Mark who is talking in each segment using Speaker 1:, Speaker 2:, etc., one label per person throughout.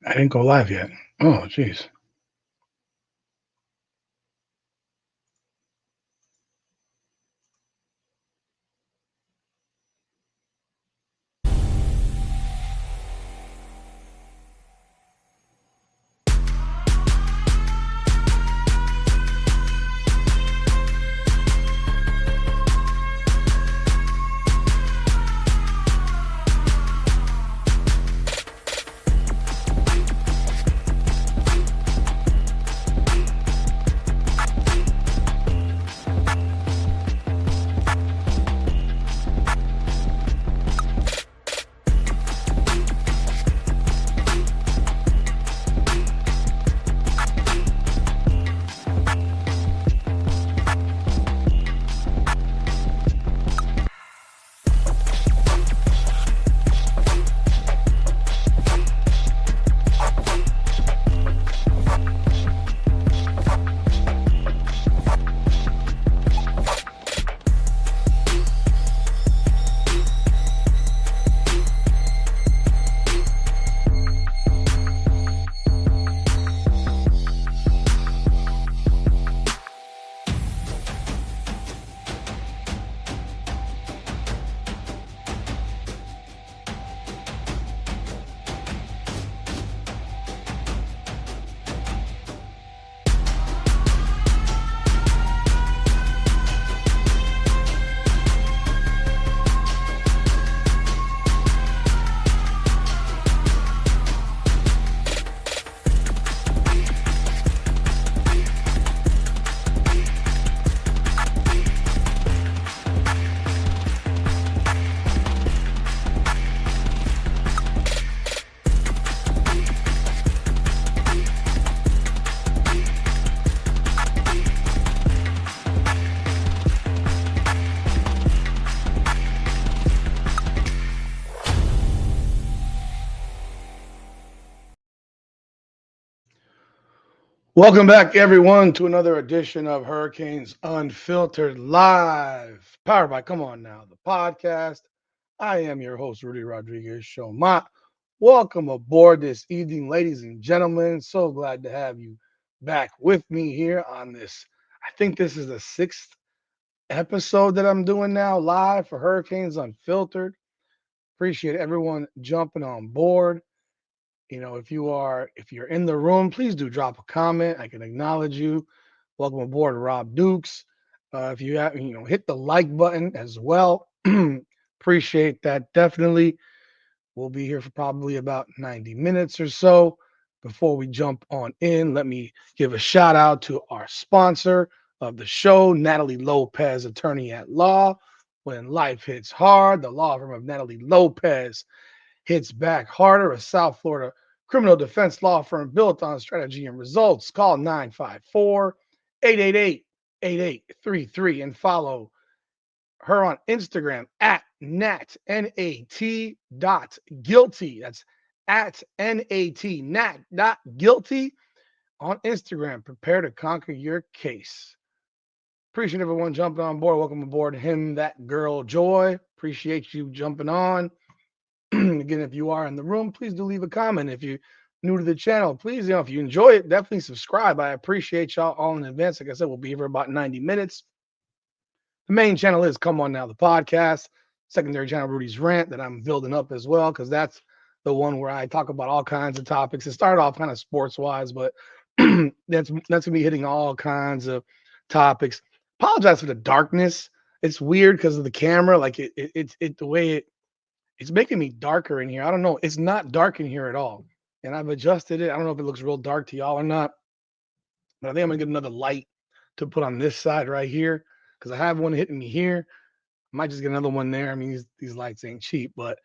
Speaker 1: I didn't go live yet. Oh, jeez. Welcome back, everyone, to another edition of Hurricanes Unfiltered Live, powered by Come On Now, the podcast. I am your host, Rudy Rodriguez Showmont. Welcome aboard this evening, ladies and gentlemen. So glad to have you back with me here on this. I think this is the sixth episode that I'm doing now live for Hurricanes Unfiltered. Appreciate everyone jumping on board. If you're in the room, please do drop a comment. I can acknowledge you. Welcome aboard, Rob Dukes. If you have, hit the like button as well. Appreciate that definitely. We'll be here for probably about 90 minutes or so. Before we jump on in, let me give a shout out to our sponsor of the show, Natalie Lopez, attorney at law. When life hits hard, the law firm of Natalie Lopez hits back harder. A South Florida criminal defense law firm built on strategy and results. Call 954 888 8833 and follow her on Instagram at nat dot guilty. That's at nat dot guilty on Instagram. Prepare to conquer your case. Appreciate everyone jumping on board. Welcome aboard him, that girl, Joy. Appreciate you jumping on. Again, if you are in the room, please do leave a comment. If you're new to the channel, please, if you enjoy it, definitely subscribe. I appreciate y'all all in advance. Like I said, we'll be here for about 90 minutes. The main channel is Come On Now, the podcast. Secondary channel, Rudy's Rant, that I'm building up as well, because that's the one where I talk about all kinds of topics. It started off kind of sports wise, but that's gonna be hitting all kinds of topics. Apologize for the darkness. It's weird because of the camera, like the way it's making me darker in here. I don't know. It's not dark in here at all. And I've adjusted it. I don't know if it looks real dark to y'all or not, but I think I'm gonna get another light to put on this side right here because I have one hitting me here. I might just get another one there. I mean, these lights ain't cheap, but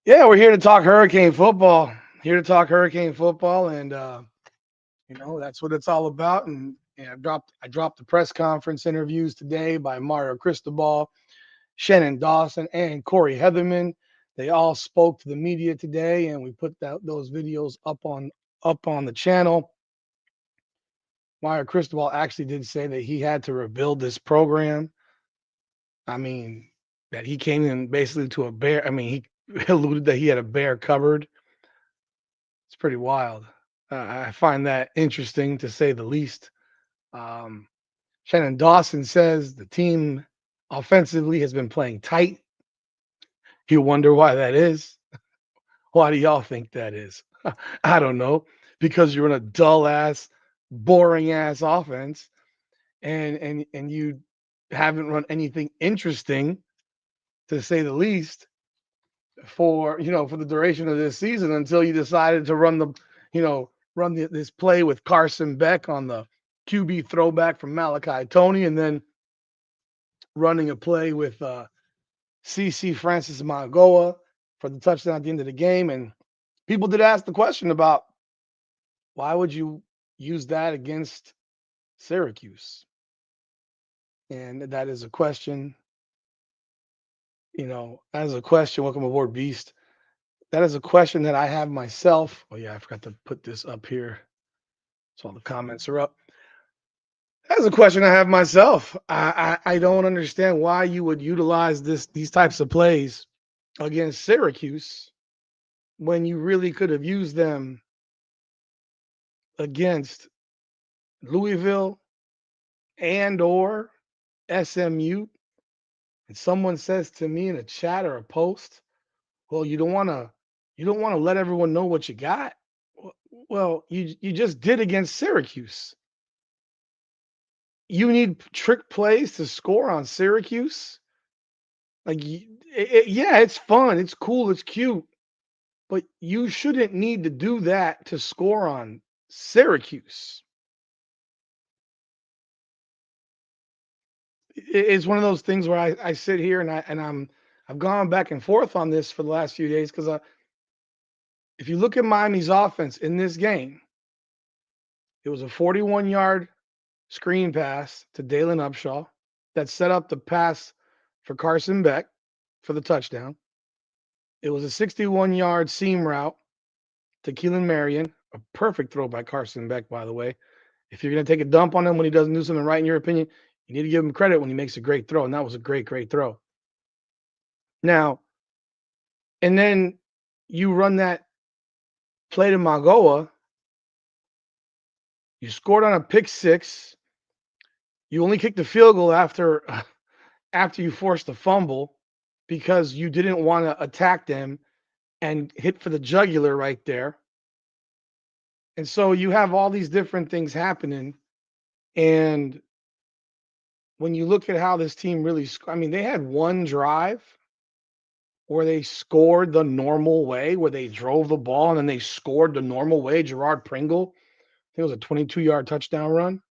Speaker 1: yeah, we're here to talk Hurricane football. Here to talk Hurricane football, and that's what it's all about. And I dropped the press conference interviews today by Mario Cristobal, Shannon Dawson, and Corey Heatherman. They all spoke to the media today, and we put those videos up on the channel. Mario Cristobal actually did say that he had to rebuild this program. I mean, that he came in basically to a bear. I mean, he alluded that he had a bear covered. It's pretty wild. I find that interesting to say the least. Um, Shannon Dawson says the team offensively has been playing tight. You wonder why that is. Why do y'all think that is? I don't know. Because you're in a dull ass, boring ass offense, and you haven't run anything interesting to say the least for the duration of this season until you decided to run this play with Carson Beck on the QB throwback from Malachi Tony, and then running a play with CC Francis Magoa for the touchdown at the end of the game. And people did ask the question about why would you use that against Syracuse? And that is a question, as a question. Welcome aboard, Beast. That is a question that I have myself. Oh yeah, I forgot to put this up here. So all the comments are up. That's a question I have myself. I don't understand why you would utilize these types of plays against Syracuse when you really could have used them against Louisville and or SMU. And someone says to me in a chat or a post, "Well, you don't want to let everyone know what you got." Well, you just did against Syracuse. You need trick plays to score on Syracuse. Like, yeah, it's fun, it's cool, it's cute, but you shouldn't need to do that to score on Syracuse. It's one of those things where I sit here I've gone back and forth on this for the last few days because if you look at Miami's offense in this game, it was a 41-yard screen pass to Dalen Upshaw that set up the pass for Carson Beck for the touchdown. It was a 61-yard seam route to Keelan Marion, a perfect throw by Carson Beck, by the way. If you're going to take a dump on him when he doesn't do something right, in your opinion, you need to give him credit when he makes a great throw. And that was a great, great throw. Now, and then you run that play to Magoa. You scored on a pick six. You only kicked the field goal after you forced the fumble because you didn't want to attack them and hit for the jugular right there. And so you have all these different things happening. And when you look at how this team really, I mean, they had one drive where they scored the normal way, where they drove the ball and then they scored the normal way. Gerard Pringle, I think it was a 22-yard touchdown run.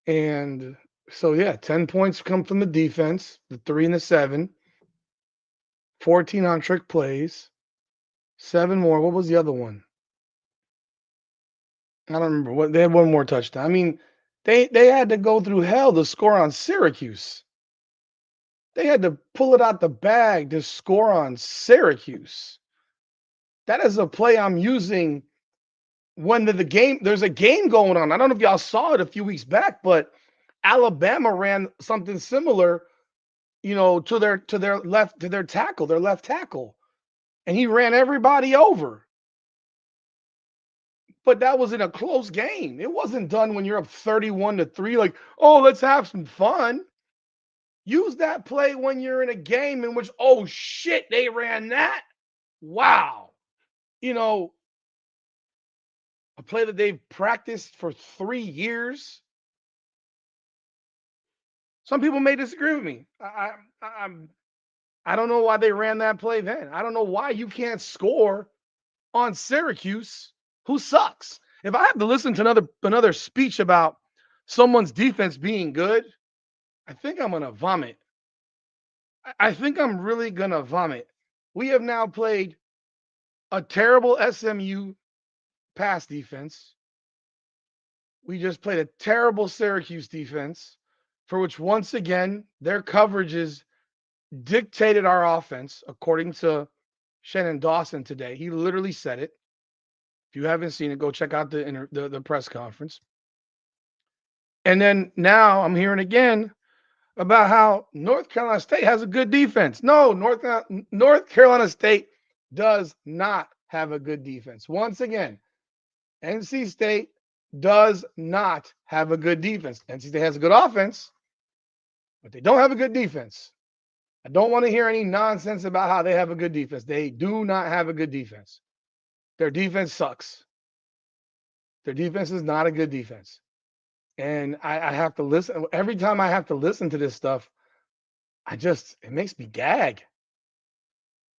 Speaker 1: And so, yeah, 10 points come from the defense, the 3 and the 7, 14 on trick plays, 7 more. What was the other one? I don't remember. What they had one more touchdown. I mean, they had to go through hell to score on Syracuse. They had to pull it out the bag to score on Syracuse. That is a play I'm using when there's a game going on. I don't know if y'all saw it a few weeks back, but Alabama ran something similar, to their tackle, their left tackle. And he ran everybody over. But that was in a close game. It wasn't done when you're up 31-3, like, oh, let's have some fun. Use that play when you're in a game in which, oh shit, they ran that. Wow. A play that they've practiced for 3 years. Some people may disagree with me. I don't know why they ran that play then. I don't know why you can't score on Syracuse, who sucks. If I have to listen to another speech about someone's defense being good, I think I'm gonna vomit. I think I'm really gonna vomit. We have now played a terrible SMU pass defense. We just played a terrible Syracuse defense, for which once again their coverages dictated our offense, according to Shannon Dawson today. He literally said it. If you haven't seen it, go check out the press conference. And then now I'm hearing again about how North Carolina State has a good defense. No, North Carolina State does not. have a good defense. Once again, NC State does not have a good defense. NC State has a good offense, but they don't have a good defense. I don't want to hear any nonsense about how they have a good defense. They do not have a good defense. Their defense sucks. Their defense is not a good defense. And I have to listen. Every time I have to listen to this stuff, it makes me gag.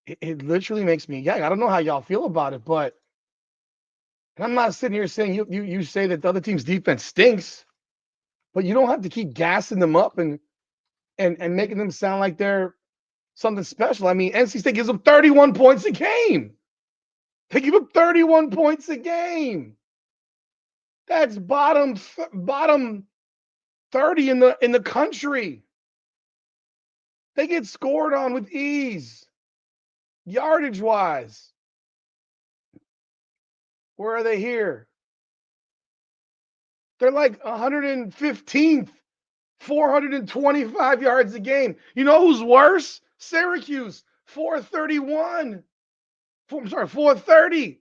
Speaker 1: It literally makes me gag. I don't know how y'all feel about it, but and I'm not sitting here saying you say that the other team's defense stinks, but you don't have to keep gassing them up and making them sound like they're something special. I mean, NC State gives them 31 points a game. They give up 31 points a game. That's bottom 30 in the country. They get scored on with ease, yardage wise. Where are they here? They're like 115th, 425 yards a game. You know who's worse? Syracuse, 431. I'm sorry, 430.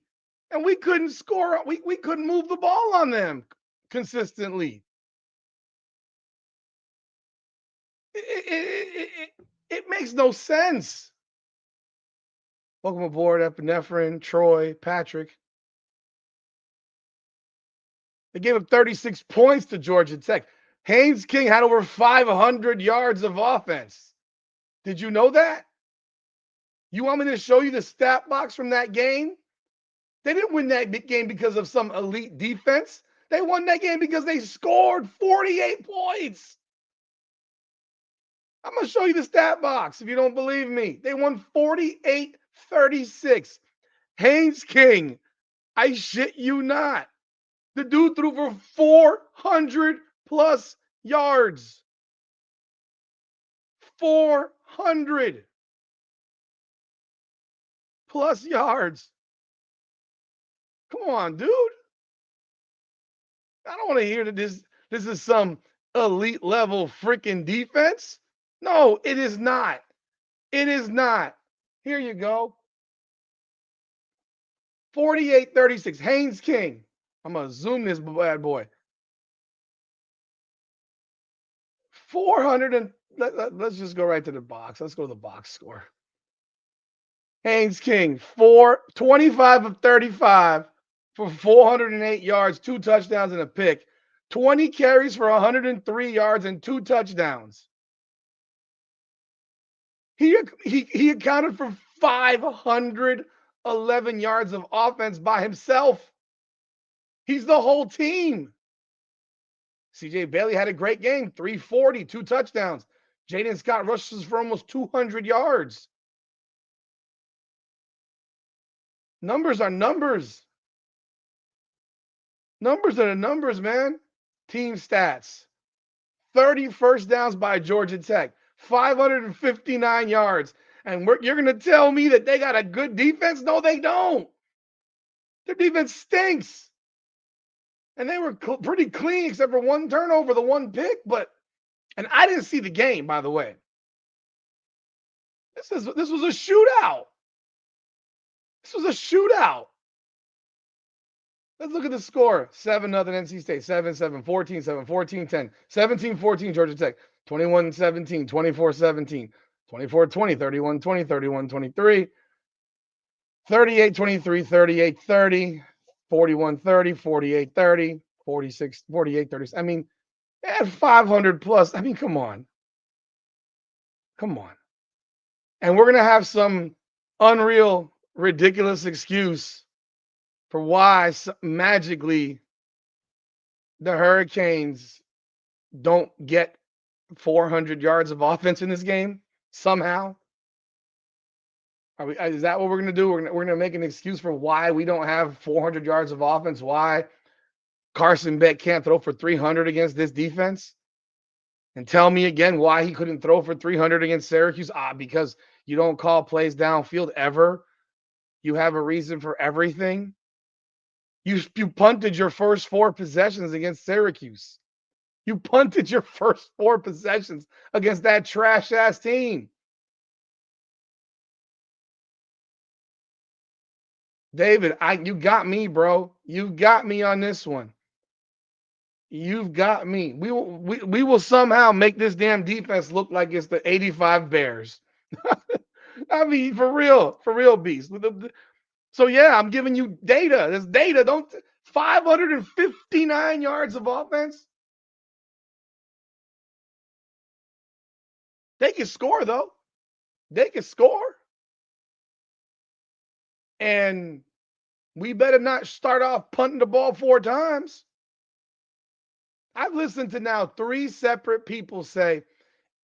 Speaker 1: And we couldn't score. We couldn't move the ball on them consistently. It makes no sense. Welcome aboard, Epinephrine, Troy, Patrick. They gave up 36 points to Georgia Tech. Haynes King had over 500 yards of offense. Did you know that? You want me to show you the stat box from that game? They didn't win that game because of some elite defense. They won that game because they scored 48 points. I'm going to show you the stat box if you don't believe me. They won 48-36. Haynes King, I shit you not. The dude threw for 400 plus yards. 400 plus yards. Come on, dude. I don't want to hear that this is some elite level freaking defense. No, it is not. It is not. Here you go. 48-36. Haynes King. I'm going to zoom this bad boy. 400 and let's just go right to the box. Let's go to the box score. Haynes King, 25 of 35 for 408 yards, 2 touchdowns and a pick. 20 carries for 103 yards and 2 touchdowns. He accounted for 511 yards of offense by himself. He's the whole team. CJ Bailey had a great game, 340, 2 touchdowns. Jaden Scott rushes for almost 200 yards. Numbers are numbers. Numbers are the numbers, man. Team stats. 30 first downs by Georgia Tech. 559 yards. And you're going to tell me that they got a good defense? No, they don't. Their defense stinks. And they were pretty clean except for one turnover, the one pick. And I didn't see the game, by the way. This was a shootout. This was a shootout. Let's look at the score. 7-0 NC State. 7-7, 14-7, 14-10, 17-14 Georgia Tech. 21-17, 24-17, 24-20, 31-20, 31-23, 38-23, 38-30, 41-30, 48-30, 46, 48-30. I mean, they had 500 plus. I mean, come on. Come on. And we're going to have some unreal, ridiculous excuse for why magically the Hurricanes don't get 400 yards of offense in this game somehow. Is that what we're going to do? We're going to make an excuse for why we don't have 400 yards of offense, why Carson Beck can't throw for 300 against this defense? And tell me again why he couldn't throw for 300 against Syracuse? Because you don't call plays downfield ever. You have a reason for everything. You punted your first 4 possessions against Syracuse. You punted your first 4 possessions against that trash-ass team. David, you got me, bro. You got me on this one. You've got me. We will somehow make this damn defense look like it's the 85 Bears. I mean, for real, beast. So yeah, I'm giving you data. There's data. Don't 559 yards of offense. They can score though. They can score, and we better not start off punting the ball 4 times. I've listened to now 3 separate people say,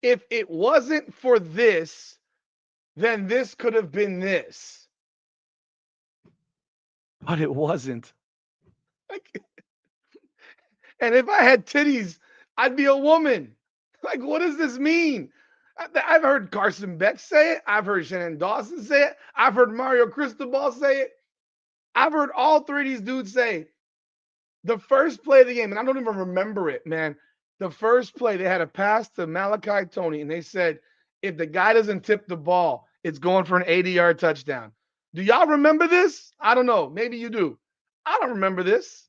Speaker 1: if it wasn't for this, then this could have been this. But it wasn't. And if I had titties, I'd be a woman. Like, what does this mean? I've heard Carson Beck say it. I've heard Shannon Dawson say it. I've heard Mario Cristobal say it. I've heard all 3 of these dudes say the first play of the game, and I don't even remember it, man. The first play, they had a pass to Malachi Tony, and they said, if the guy doesn't tip the ball, it's going for an 80-yard touchdown. Do y'all remember this? I don't know. Maybe you do. I don't remember this.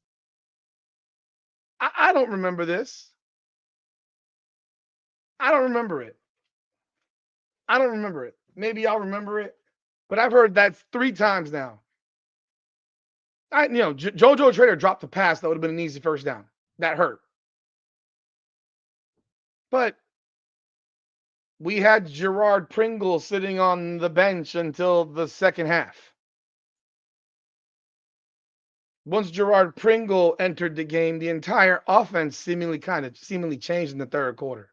Speaker 1: I don't remember this. I don't remember it. I don't remember it. Maybe y'all remember it, but I've heard that 3 times now. JoJo Trader dropped the pass that would have been an easy first down. That hurt. But we had Gerard Pringle sitting on the bench until the second half. Once Gerard Pringle entered the game, the entire offense seemingly changed in the third quarter.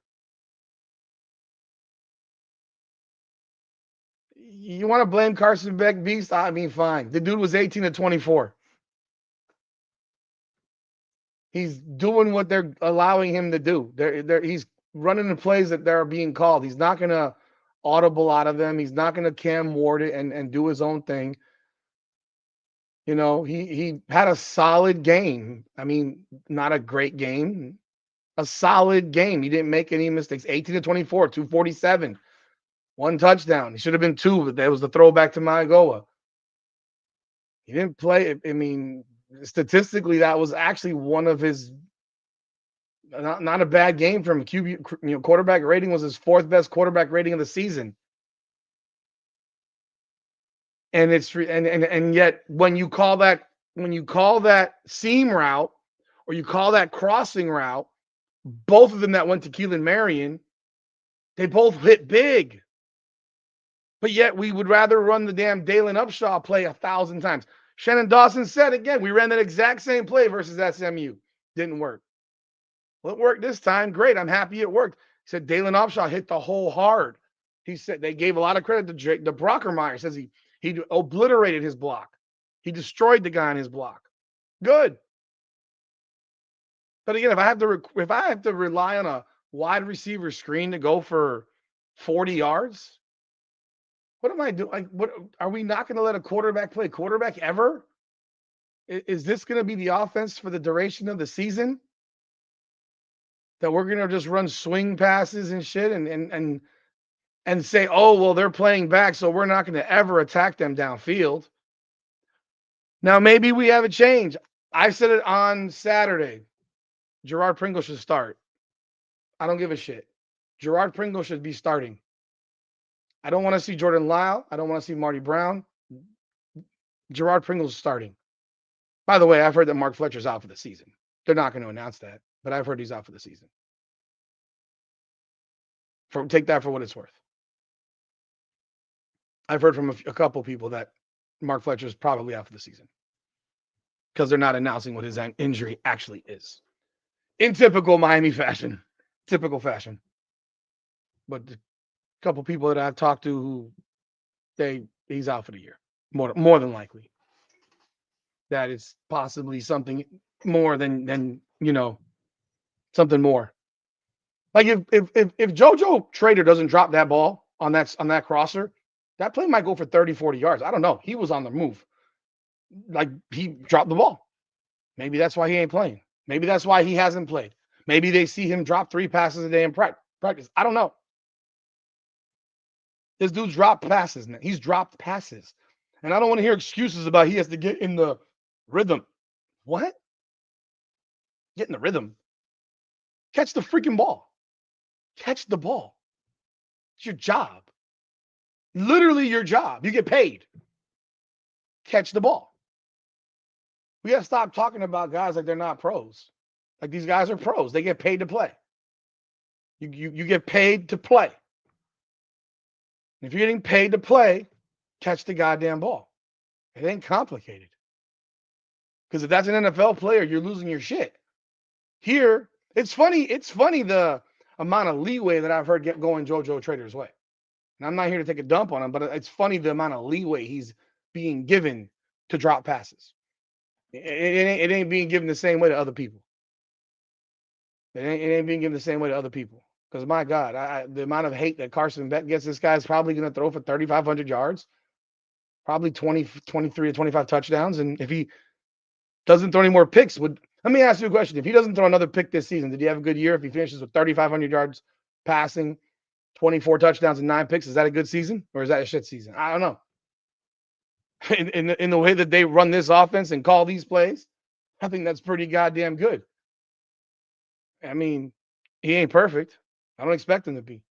Speaker 1: You want to blame Carson Beck, beast? I mean, fine. The dude was 18 to 24. He's doing what they're allowing him to do. He's running the plays that they're being called. He's not going to audible out of them. He's not going to Cam Ward it and do his own thing. You know, he had a solid game. I mean, not a great game. A solid game. He didn't make any mistakes. 18 to 24, 247. 1 touchdown. He should have been 2, but that was the throwback to Maigoa. He didn't play. I mean, statistically, that was actually one of his not a bad game from QB. Quarterback rating was his 4th best quarterback rating of the season. And and yet when you call that seam route or you call that crossing route, both of them that went to Keelan Marion, they both hit big. But yet we would rather run the damn Dalen Upshaw play 1,000 times. Shannon Dawson said again, we ran that exact same play versus SMU. Didn't work. Well, it worked this time. Great. I'm happy it worked. He said Dalen Upshaw hit the hole hard. He said they gave a lot of credit to Drake. The Brockermeyer says he obliterated his block. He destroyed the guy on his block. Good. But again, if I have to rely on a wide receiver screen to go for 40 yards, what am I doing? Like, what are we not going to let a quarterback play quarterback ever? Is this going to be the offense for the duration of the season? That we're going to just run swing passes and shit and say, oh, well, they're playing back, so we're not going to ever attack them downfield. Now, maybe we have a change. I said it on Saturday. Gerard Pringle should start. I don't give a shit. Gerard Pringle should be starting. I don't want to see Jordan Lyle. I don't want to see Marty Brown. Gerard Pringle's starting. By the way, I've heard that Mark Fletcher's out for the season. They're not going to announce that, but I've heard he's out for the season. Take that for what it's worth. I've heard from a couple people that Mark Fletcher is probably out for the season because they're not announcing what his injury actually is. In typical Miami fashion. Typical fashion. But a couple people that I've talked to he's out for the year. More than likely. That is possibly something more than something more. Like if JoJo Trader doesn't drop that ball on that crosser, that play might go for 30, 40 yards. I don't know. He was on the move. Like he dropped the ball. Maybe that's why he ain't playing. Maybe that's why he hasn't played. Maybe they see him drop 3 passes a day in practice. I don't know. This dude's dropped passes. He's dropped passes. And I don't want to hear excuses about he has to get in the rhythm. What? Get in the rhythm. Catch the freaking ball. Catch the ball. It's your job. Literally your job. You get paid. Catch the ball. We got to stop talking about guys like they're not pros. Like these guys are pros. They get paid to play. You get paid to play. If you're getting paid to play, catch the goddamn ball. It ain't complicated. Because if that's an NFL player, you're losing your shit. Here, it's funny the amount of leeway that I've heard going JoJo Trader's way. And I'm not here to take a dump on him, but it's funny the amount of leeway he's being given to drop passes. It ain't being given the same way to other people. It ain't being given the same way to other people. Because my God, the amount of hate that Carson Beck gets, this guy's probably going to throw for 3,500 yards, probably 23 to 25 touchdowns. And if he doesn't throw any more picks, let me ask you a question. If he doesn't throw another pick this season, did he have a good year? If he finishes with 3,500 yards passing, 24 touchdowns and 9 picks, is that a good season or is that a shit season? I don't know. In the way that they run this offense and call these plays, I think that's pretty goddamn good. I mean, he ain't perfect. I don't expect him to be.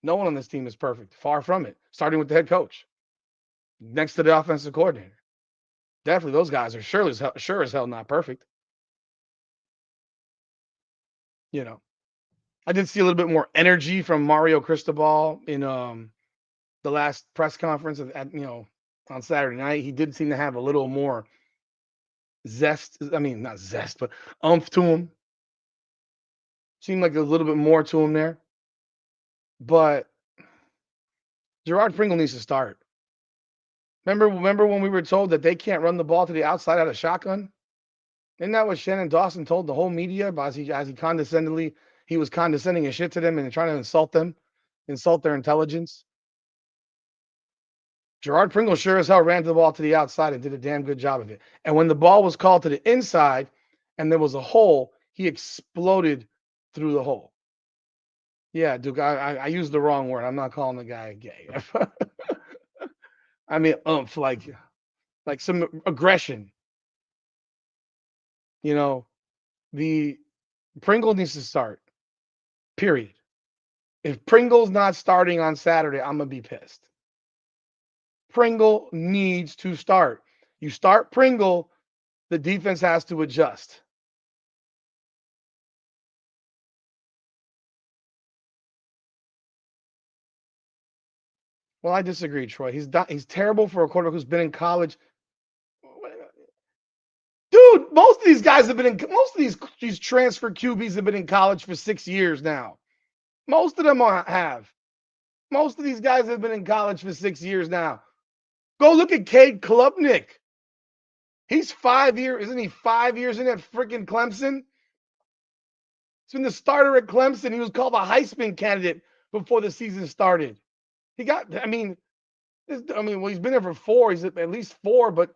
Speaker 1: No one on this team is perfect. Far from it. Starting with the head coach, next to the offensive coordinator. Definitely, those guys are sure as hell not perfect. You know, I did see a little bit more energy from Mario Cristobal in the last press conference on Saturday night. He did seem to have a little more zest. I mean, not zest, but oomph to him. Seemed like a little bit more to him there. But Gerard Pringle needs to start. Remember when we were told that they can't run the ball to the outside out of shotgun? Isn't that what Shannon Dawson told the whole media as he was condescending and shit to them and trying to insult them, insult their intelligence? Gerard Pringle sure as hell ran the ball to the outside and did a damn good job of it. And when the ball was called to the inside and there was a hole, he exploded through the hole. Yeah, Duke, I used the wrong word. I'm not calling the guy gay. I mean, like some aggression. You know, the Pringle needs to start. Period. If Pringle's not starting on Saturday, I'm gonna be pissed. Pringle needs to start. You start Pringle, the defense has to adjust. Well, I disagree, Troy. He's terrible for a quarterback who's been in college. Dude, most of these guys have been in most of these transfer QBs have been in college for 6 years now. Most of them have. Most of these guys have been in college for 6 years now. Go look at Cade Klubnik. He's 5 years, isn't he 5 years in at freaking Clemson? He's been the starter at Clemson. He was called a Heisman candidate before the season started. He got, I mean, well, he's been there for 4. He's at least 4, but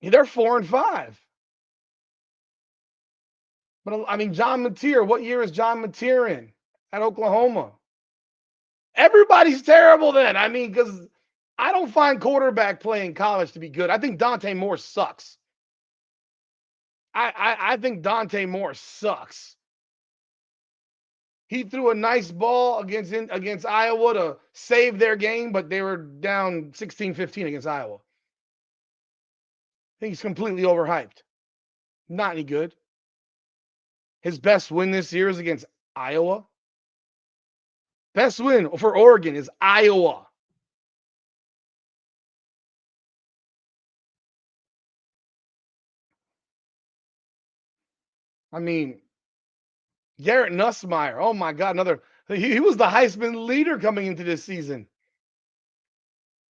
Speaker 1: they're 4 and 5. But I mean, John Mateer, what year is John Mateer in at Oklahoma? Everybody's terrible then. I mean, because I don't find quarterback play in college to be good. I think Dante Moore sucks. I think Dante Moore sucks. He threw a nice ball against Iowa to save their game, but they were down 16-15 against Iowa. I think he's completely overhyped. Not any good. His best win this year is against Iowa. Best win for Oregon is Iowa. I mean, Garrett Nussmeier. Oh my God, he was the Heisman leader coming into this season.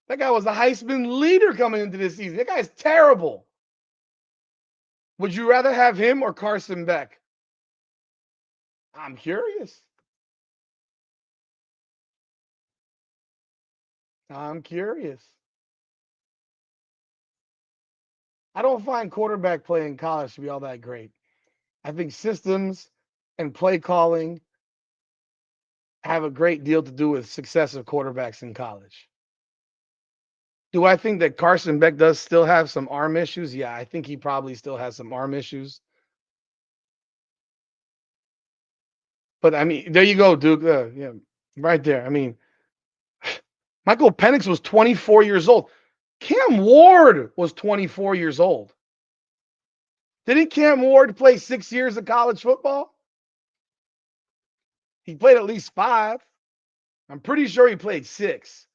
Speaker 1: That guy was the Heisman leader coming into this season. That guy's terrible. Would you rather have him or Carson Beck? I'm curious. I'm curious. I don't find quarterback play in college to be all that great. I think systems and play calling have a great deal to do with success of quarterbacks in college. Do I think that Carson Beck does still have some arm issues? Yeah, I think he probably still has some arm issues. But I mean, there you go, Duke. Yeah, right there. I mean, Michael Penix was 24 years old. Cam Ward was 24 years old. Didn't Cam Ward play 6 years of college football? He played at least 5. I'm pretty sure he played 6.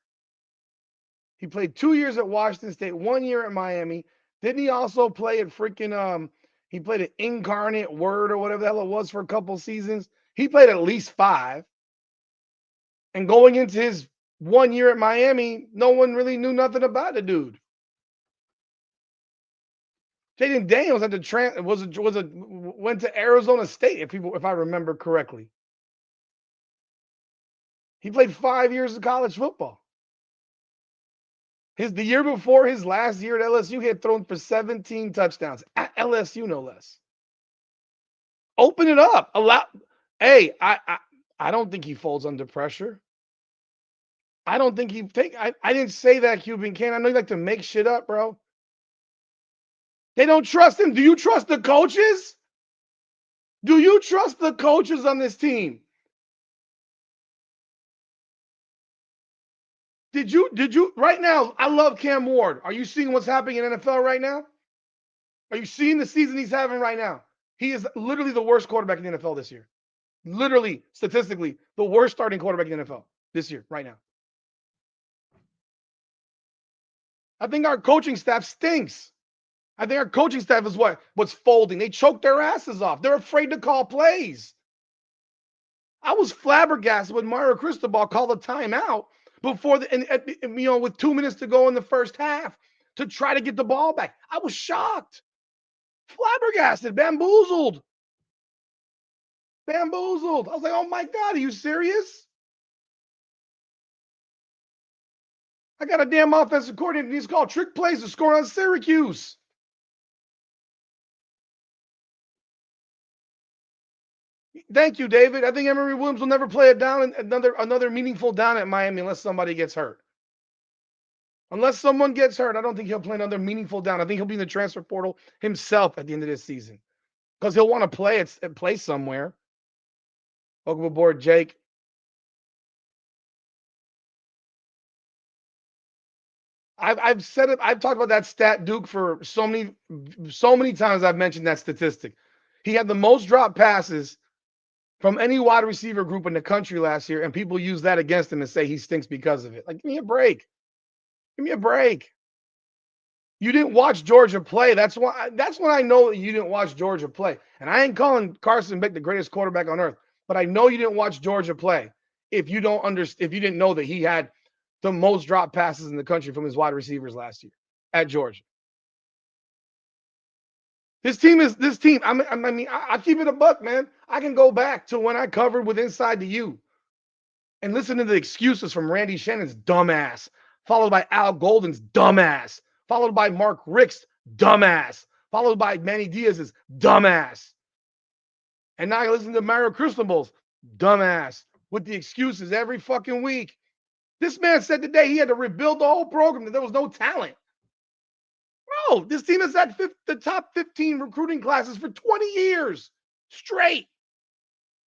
Speaker 1: He played 2 years at Washington State, 1 year at Miami. Didn't he also play at freaking he played at Incarnate Word or whatever the hell it was for a couple seasons? He played at least 5. And going into his 1 year at Miami, no one really knew nothing about the dude. Jaden Daniels had to went to Arizona State if I remember correctly. He played 5 years of college football. The year before his last year at LSU, he had thrown for 17 touchdowns at LSU, no less. Open it up. Hey, I don't think he folds under pressure. I don't think I didn't say that, Cuban Can. I know you like to make shit up, bro. They don't trust him. Do you trust the coaches? Do you trust the coaches on this team? Did you right now? I love Cam Ward. Are you seeing what's happening in NFL right now? Are you seeing the season he's having right now? He is literally the worst quarterback in the NFL this year. Literally, statistically, the worst starting quarterback in the NFL this year, right now. I think our coaching staff stinks. I think our coaching staff is what's folding. They choke their asses off. They're afraid to call plays. I was flabbergasted when Mario Cristobal called a timeout with 2 minutes to go in the first half to try to get the ball back. I was shocked, flabbergasted, bamboozled. I was like, oh my God, are you serious? I got a damn offensive coordinator. He's called trick plays to score on Syracuse. Thank you, David. I think Emory Williams will never play it down another meaningful down at Miami unless somebody gets hurt. Unless someone gets hurt, I don't think he'll play another meaningful down. I think he'll be in the transfer portal himself at the end of this season because he'll want to play somewhere. Welcome aboard, Jake. I've said it. I've talked about that stat, Duke, for so many times. I've mentioned that statistic. He had the most drop passes from any wide receiver group in the country last year, and people use that against him and say he stinks because of it. Like, give me a break. Give me a break. You didn't watch Georgia play. That's when I know that you didn't watch Georgia play. And I ain't calling Carson Beck the greatest quarterback on earth, but I know you didn't watch Georgia play if you didn't know that he had the most drop passes in the country from his wide receivers last year at Georgia. This team. I keep it a buck, man. I can go back to when I covered with Inside the U and listen to the excuses from Randy Shannon's dumbass, followed by Al Golden's dumbass, followed by Mark Richt's dumbass, followed by Manny Diaz's dumbass. And now I listen to Mario Cristobal's dumbass with the excuses every fucking week. This man said today he had to rebuild the whole program, that there was no talent. Bro, this team has had the top 15 recruiting classes for 20 years straight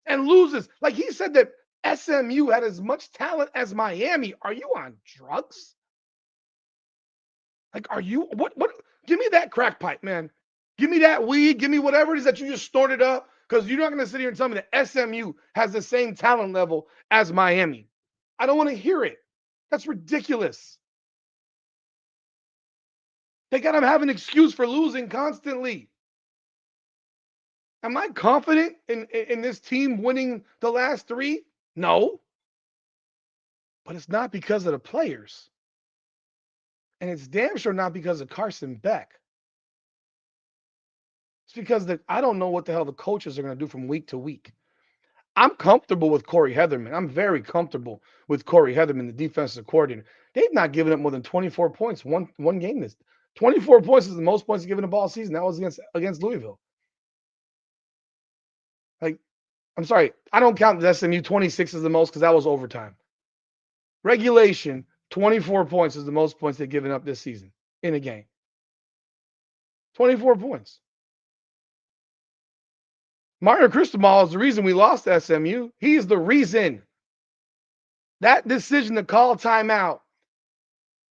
Speaker 1: and loses. Like he said that SMU had as much talent as Miami. Are you on drugs? Like, are you what? Give me that crack pipe, man. Give me that weed. Give me whatever it is that you just snorted up. Because you're not going to sit here and tell me that SMU has the same talent level as Miami. I don't want to hear it. That's ridiculous. They got to have an excuse for losing constantly. Am I confident in this team winning the last 3? No. But it's not because of the players. And it's damn sure not because of Carson Beck. It's because I don't know what the hell the coaches are going to do from week to week. I'm comfortable with Corey Heatherman. I'm very comfortable with Corey Heatherman, the defensive coordinator. They've not given up more than 24 points one game. 24 points is the most points given up all season. That was against Louisville. Like, I'm sorry, I don't count the SMU 26 as the most because that was overtime. Regulation, 24 points is the most points they've given up this season in a game. 24 points. Mario Cristobal is the reason we lost to SMU. He's the reason. That decision to call timeout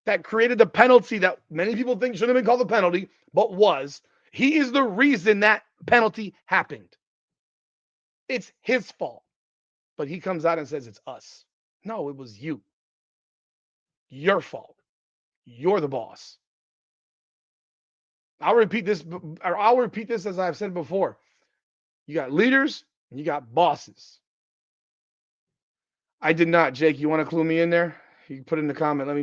Speaker 1: that created the penalty that many people think shouldn't have been called a penalty, but was. He is the reason that penalty happened. It's his fault. But he comes out and says it's us. No, it was you. Your fault. You're the boss. I'll repeat this as I've said before. You got leaders and you got bosses. I did not, Jake. You want to clue me in there? You can put in the comment. Let me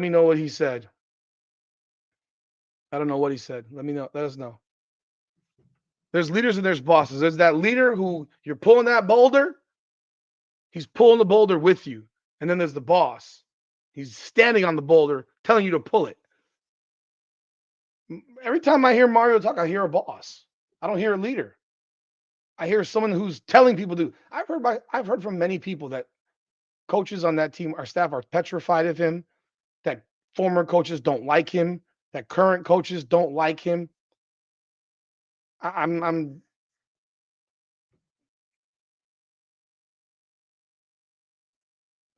Speaker 1: know what he said. I don't know what he said. Let us know. There's leaders and there's bosses. There's that leader who you're pulling that boulder. He's pulling the boulder with you. And then there's the boss. He's standing on the boulder telling you to pull it. Every time I hear Mario talk, I hear a boss. I don't hear a leader. I hear someone who's telling people to. I've heard from many people that coaches on that team, our staff, are petrified of him, that former coaches don't like him, that current coaches don't like him.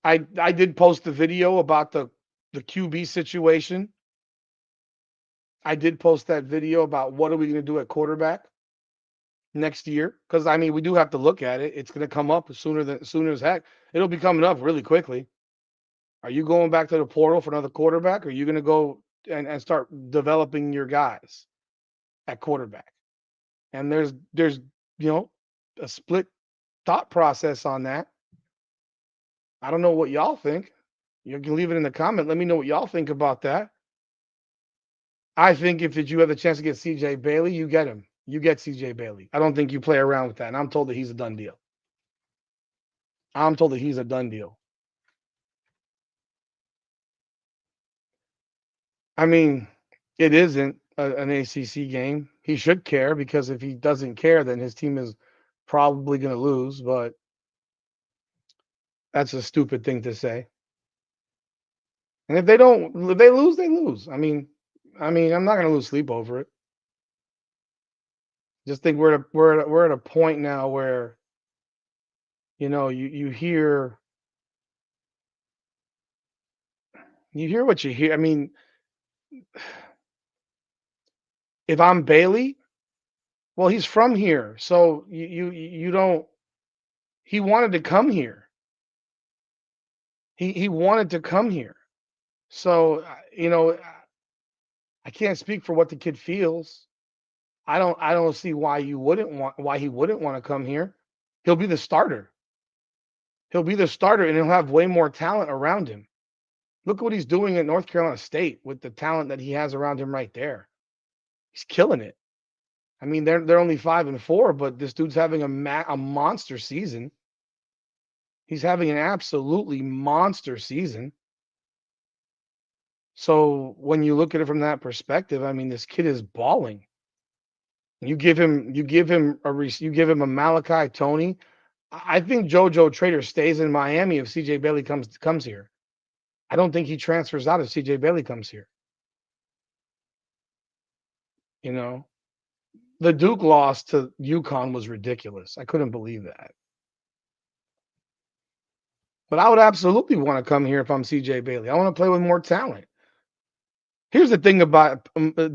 Speaker 1: I did post the video about the QB situation. I did post that video about what are we going to do at quarterback next year, because I mean we do have to look at it. It's going to come up sooner as heck. It'll be coming up really quickly. Are you going back to the portal for another quarterback? Or are you going to go and start developing your guys at quarterback? And there's a split thought process on that. I don't know what y'all think. You can leave it in the comment. Let me know what y'all think about that. I think if you have the chance to get CJ Bailey, you get him. You get CJ Bailey. I don't think you play around with that. And I'm told that he's a done deal. I mean, it isn't an ACC game. He should care, because if he doesn't care, then his team is probably going to lose. But that's a stupid thing to say. And if they lose, they lose. I mean, I'm not going to lose sleep over it. Just think we're at a point now where, you hear what you hear. I mean, if I'm Bailey, well, he's from here, so you don't. He wanted to come here. He wanted to come here. So I can't speak for what the kid feels. I don't see why he wouldn't want to come here. He'll be the starter. And he'll have way more talent around him. Look what he's doing at North Carolina State with the talent that he has around him right there. He's killing it. I mean, they're only 5-4, but this dude's having a monster season. He's having an absolutely monster season. So when you look at it from that perspective, I mean, this kid is balling. You give him a Malachi Tony. I think JoJo Trader stays in Miami if CJ Bailey comes here. I don't think he transfers out if CJ Bailey comes here. The Duke loss to UConn was ridiculous. I couldn't believe that. But I would absolutely want to come here if I'm CJ Bailey. I want to play with more talent. Here's the thing about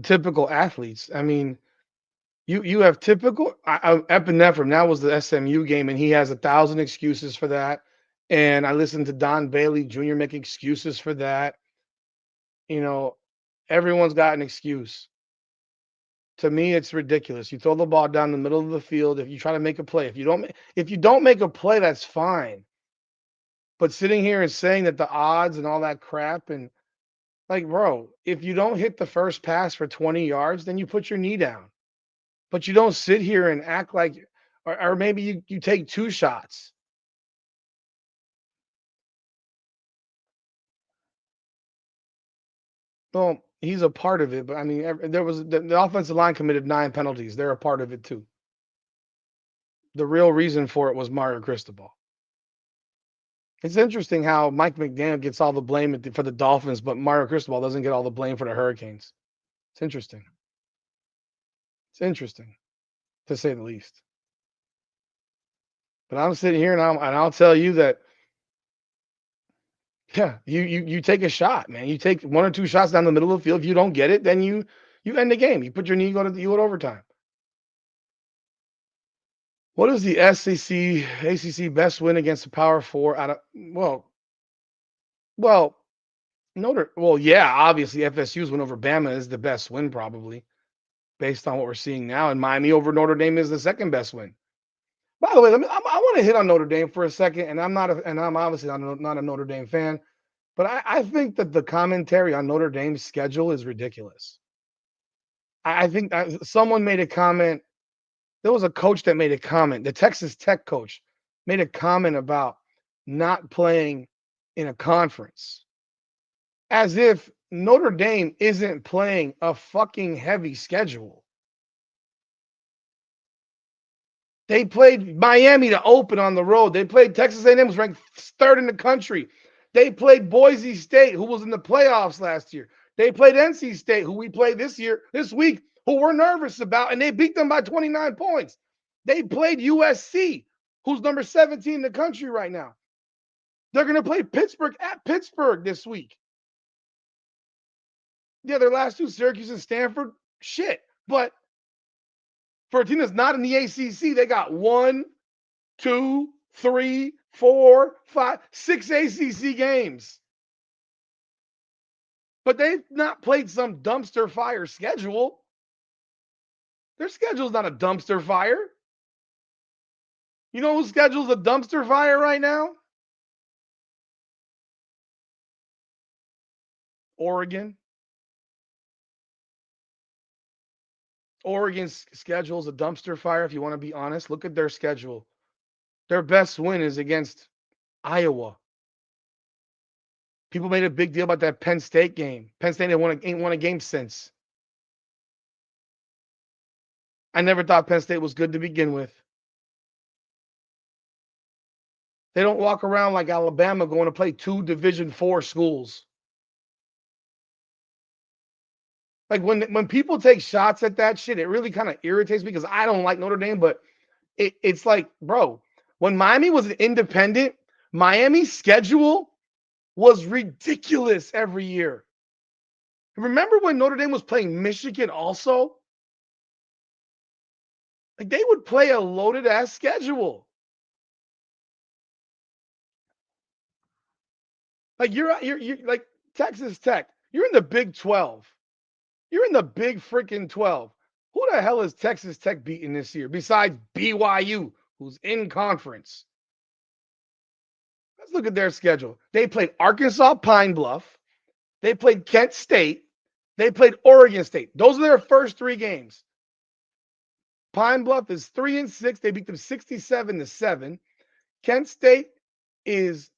Speaker 1: typical athletes. I mean, you have typical epinephrine. That was the SMU game, and he has 1,000 excuses for that. And I listened to Don Bailey Jr. make excuses for that. Everyone's got an excuse. To me, it's ridiculous. You throw the ball down the middle of the field. If you try to make a play, if you don't make a play, that's fine. But sitting here and saying that the odds and all that crap, and like, bro, if you don't hit the first pass for 20 yards, then you put your knee down. But you don't sit here and act like, or maybe you take 2 shots. Well, he's a part of it, but I mean, there was the offensive line committed 9 penalties. They're a part of it too. The real reason for it was Mario Cristobal. It's interesting how Mike McDaniel gets all the blame for the Dolphins, but Mario Cristobal doesn't get all the blame for the Hurricanes. It's interesting. It's interesting, to say the least. But I'm sitting here and I'll tell you that, yeah, you take a shot, man. You take one or two shots down the middle of the field. If you don't get it, then you end the game. You put your knee, you go to overtime. What is the SEC ACC best win against the Power Four out of well yeah, obviously FSU's win over Bama is the best win probably based on what we're seeing now, and Miami over Notre Dame is the second best win. By the way, I want to hit on Notre Dame for a second, and I'm obviously not a Notre Dame fan, but I think that the commentary on Notre Dame's schedule is ridiculous. I think someone made a comment. There was a coach that made a comment. The Texas Tech coach made a comment about not playing in a conference, as if Notre Dame isn't playing a fucking heavy schedule. They played Miami to open on the road. They played Texas A&M, was ranked third in the country. They played Boise State, who was in the playoffs last year. They played NC State, who we played this week, who we're nervous about, and they beat them by 29 points. They played USC, who's number 17 in the country right now. They're going to play Pittsburgh at Pittsburgh this week. Yeah, their last two, Syracuse and Stanford, shit. But for a team that's not in the ACC, they got 1, 2, 3, 4, 5, 6 ACC games. But they've not played some dumpster fire schedule. Their schedule's not a dumpster fire. You know whose schedule's a dumpster fire right now? Oregon. Oregon's schedule is a dumpster fire, if you want to be honest. Look at their schedule. Their best win is against Iowa. People made a big deal about that Penn State game. Penn State ain't won a game since. I never thought Penn State was good to begin with. They don't walk around like Alabama going to play 2 Division IV schools. Like when people take shots at that shit, it really kind of irritates me because I don't like Notre Dame, but it's like, bro, when Miami was an independent, Miami's schedule was ridiculous every year. Remember when Notre Dame was playing Michigan also? Like they would play a loaded ass schedule. Like you're like Texas Tech. You're in the Big 12. You're in the Big freaking 12. Who the hell is Texas Tech beating this year besides BYU, who's in conference? Let's look at their schedule. They played Arkansas Pine Bluff. They played Kent State. They played Oregon State. Those are their first 3 games. Pine Bluff is 3-6. They beat them 67-7. Kent State is,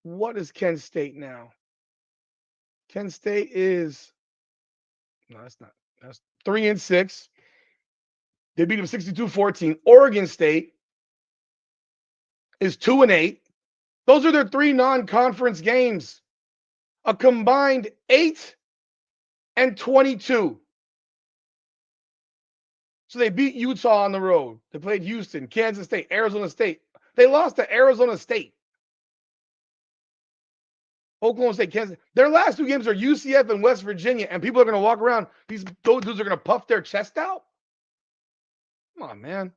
Speaker 1: what is Kent State now? Kent State is, no, that's not. That's 3-6. They beat them 62-14. Oregon State is 2-8. Those are their 3 non-conference games. A combined 8-22. So they beat Utah on the road. They played Houston, Kansas State, Arizona State. They lost to Arizona State. Oklahoma State, Kansas. Their last 2 games are UCF and West Virginia, and people are going to walk around. Those dudes are going to puff their chest out. Come on, man.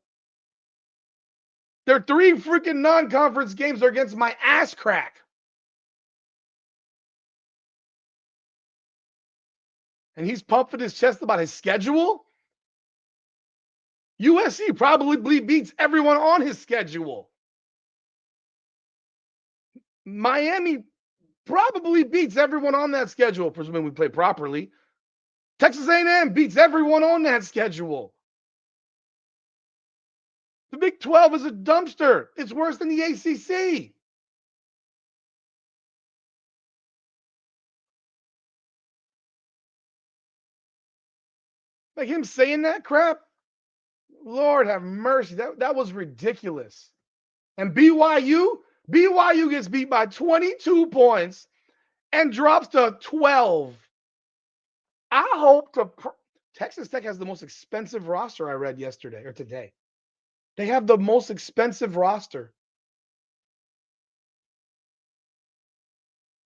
Speaker 1: Their 3 freaking non-conference games are against my ass crack. And he's puffing his chest about his schedule. USC probably beats everyone on his schedule. Miami probably beats everyone on that schedule, presuming we play properly. Texas A&M beats everyone on that schedule. The Big 12 is a dumpster. It's worse than the ACC. Like him saying that crap, Lord have mercy. That was ridiculous. And BYU, BYU gets beat by 22 points and drops to 12. I hope to. Texas Tech has the most expensive roster I read yesterday or today. They have the most expensive roster.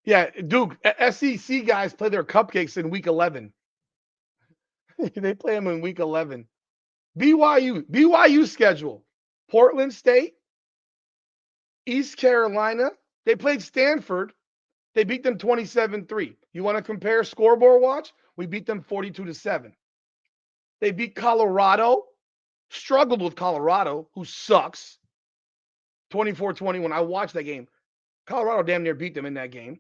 Speaker 1: Yeah, Duke, SEC guys play their cupcakes in week 11. They play them in week 11. BYU schedule. Portland State, East Carolina. They played Stanford. They beat them 27-3. You want to compare scoreboard watch? We beat them 42-7. They beat Colorado. Struggled with Colorado, who sucks. 24-20 when I watched that game. Colorado damn near beat them in that game.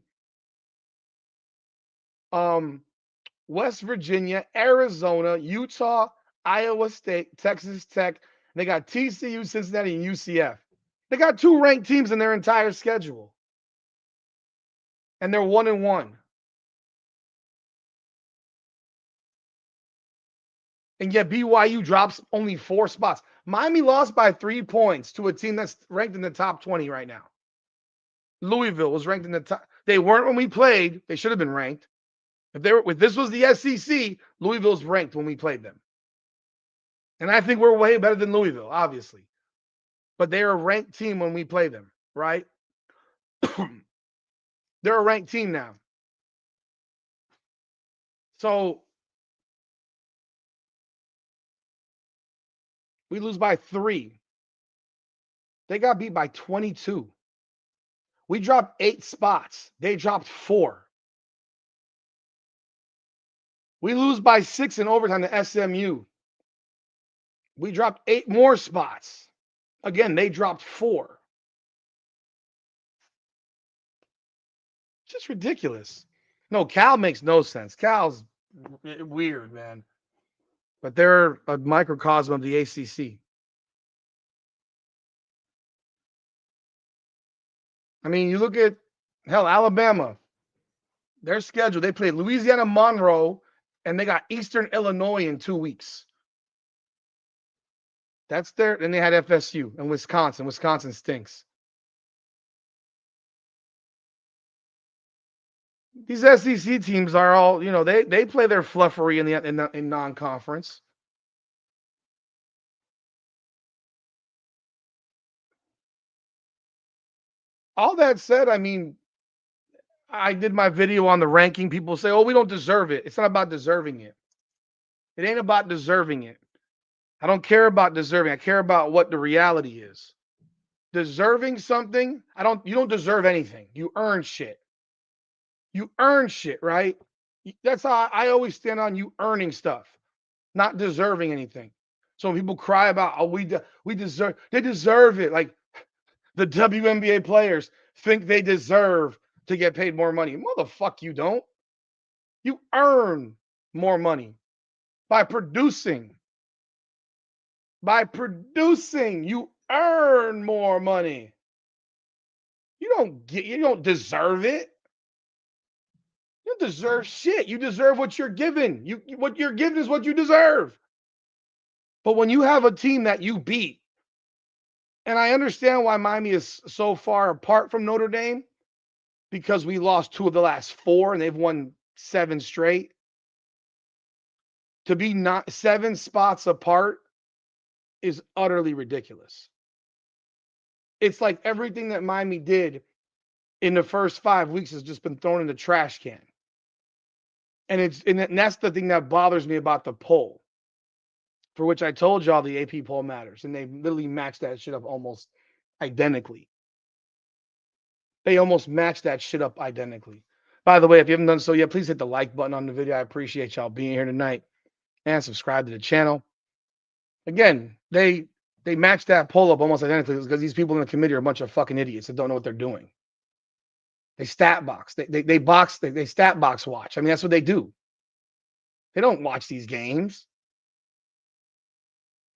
Speaker 1: West Virginia, Arizona, Utah, Iowa State, Texas Tech. They got TCU, Cincinnati, and UCF. They got 2 ranked teams in their entire schedule. And they're 1-1. And yet BYU drops only 4 spots. Miami lost by 3 points to a team that's ranked in the top 20 right now. Louisville was ranked in the top. They weren't when we played. They should have been ranked. If this was the SEC, Louisville's ranked when we played them. And I think we're way better than Louisville, obviously. But they're a ranked team when we play them, right? They're a ranked team now. So we lose by 3. They got beat by 22. We dropped 8 spots. They dropped 4. We lose by 6 in overtime to SMU. We dropped 8 more spots. Again, they dropped 4. It's just ridiculous. No, Cal makes no sense. Cal's weird, man. But they're a microcosm of the ACC. I mean, you look at, hell, Alabama. Their schedule, they play Louisiana Monroe, and they got Eastern Illinois in 2 weeks. That's their, and they had FSU and Wisconsin. Wisconsin stinks. These SEC teams are all, they play their fluffery in non-conference. All that said, I mean, I did my video on the ranking. People say, oh, we don't deserve it. It's not about deserving it. It ain't about deserving it. I don't care about deserving. I care about what the reality is. Deserving something, you don't deserve anything. You earn shit. You earn shit, right? That's how I always stand on you earning stuff, not deserving anything. So when people cry about, oh, we deserve, they deserve it. Like the WNBA players think they deserve to get paid more money. Motherfuck, you don't. You earn more money by producing. By producing, you earn more money. You don't deserve it. You don't deserve shit. You deserve what you're given. What you're given is what you deserve. But when you have a team that you beat, and I understand why Miami is so far apart from Notre Dame, because we lost 2 of the last 4 and they've won 7 straight. To be not 7 spots apart is utterly ridiculous. It's like everything that Miami did in the first 5 weeks has just been thrown in the trash can. And that's the thing that bothers me about the poll, for which I told y'all the AP poll matters, and they literally matched that shit up almost identically. They almost matched that shit up identically. By the way, if you haven't done so yet, please hit the like button on the video. I appreciate y'all being here tonight, and subscribe to the channel. Again, they matched that poll up almost identically because these people in the committee are a bunch of fucking idiots that don't know what they're doing. They stat box. They stat box watch. I mean, that's what they do. They don't watch these games.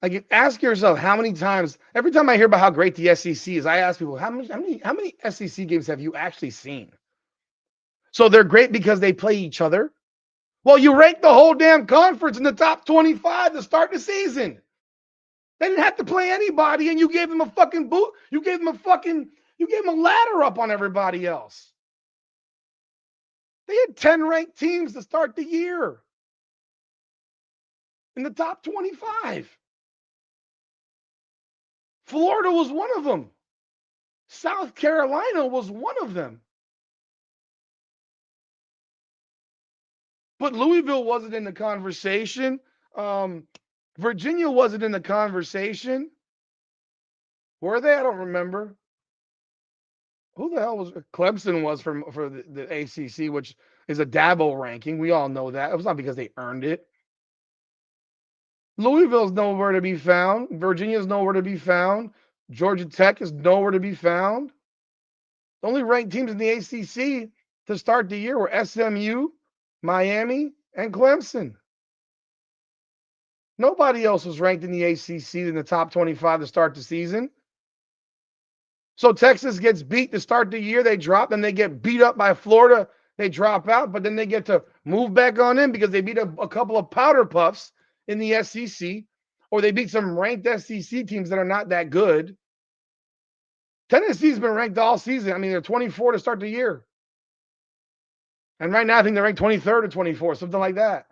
Speaker 1: Like, ask yourself how many times, every time I hear about how great the SEC is, I ask people, how many SEC games have you actually seen? So they're great because they play each other. Well, you ranked the whole damn conference in the top 25 to start the season. They didn't have to play anybody, and you gave them a fucking boot. You gave them a fucking You gave them a ladder up on everybody else. They had 10 ranked teams to start the year in the top 25. Florida was one of them. South Carolina was one of them. But Louisville wasn't in the conversation. Virginia wasn't in the conversation. Were they? I don't remember. Who the hell was Clemson was for the ACC, which is a Dabo ranking. We all know that. It was not because they earned it. Louisville's nowhere to be found. Virginia's nowhere to be found. Georgia Tech is nowhere to be found. The only ranked teams in the ACC to start the year were SMU, Miami, and Clemson. Nobody else was ranked in the ACC in the top 25 to start the season. So Texas gets beat to start the year. They drop, then they get beat up by Florida. They drop out, but then they get to move back on in because they beat a couple of powder puffs in the SEC, or they beat some ranked SEC teams that are not that good. Tennessee's been ranked all season. I mean, they're 24 to start the year. And right now, I think they're ranked 23rd or 24, something like that,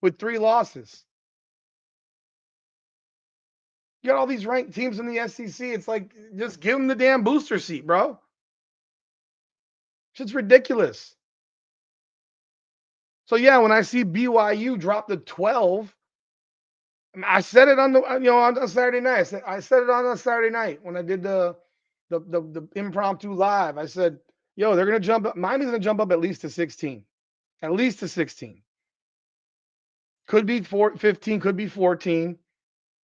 Speaker 1: with 3 losses. You got all these ranked teams in the SEC. It's like, just give them the damn booster seat, bro. Shit's ridiculous. So, yeah, when I see BYU drop to 12, I said it on on Saturday night. I said it on a Saturday night when I did the impromptu live. I said, yo, they're going to jump up. Miami's going to jump up at least to 16. At least to 16. Could be 15, could be 14.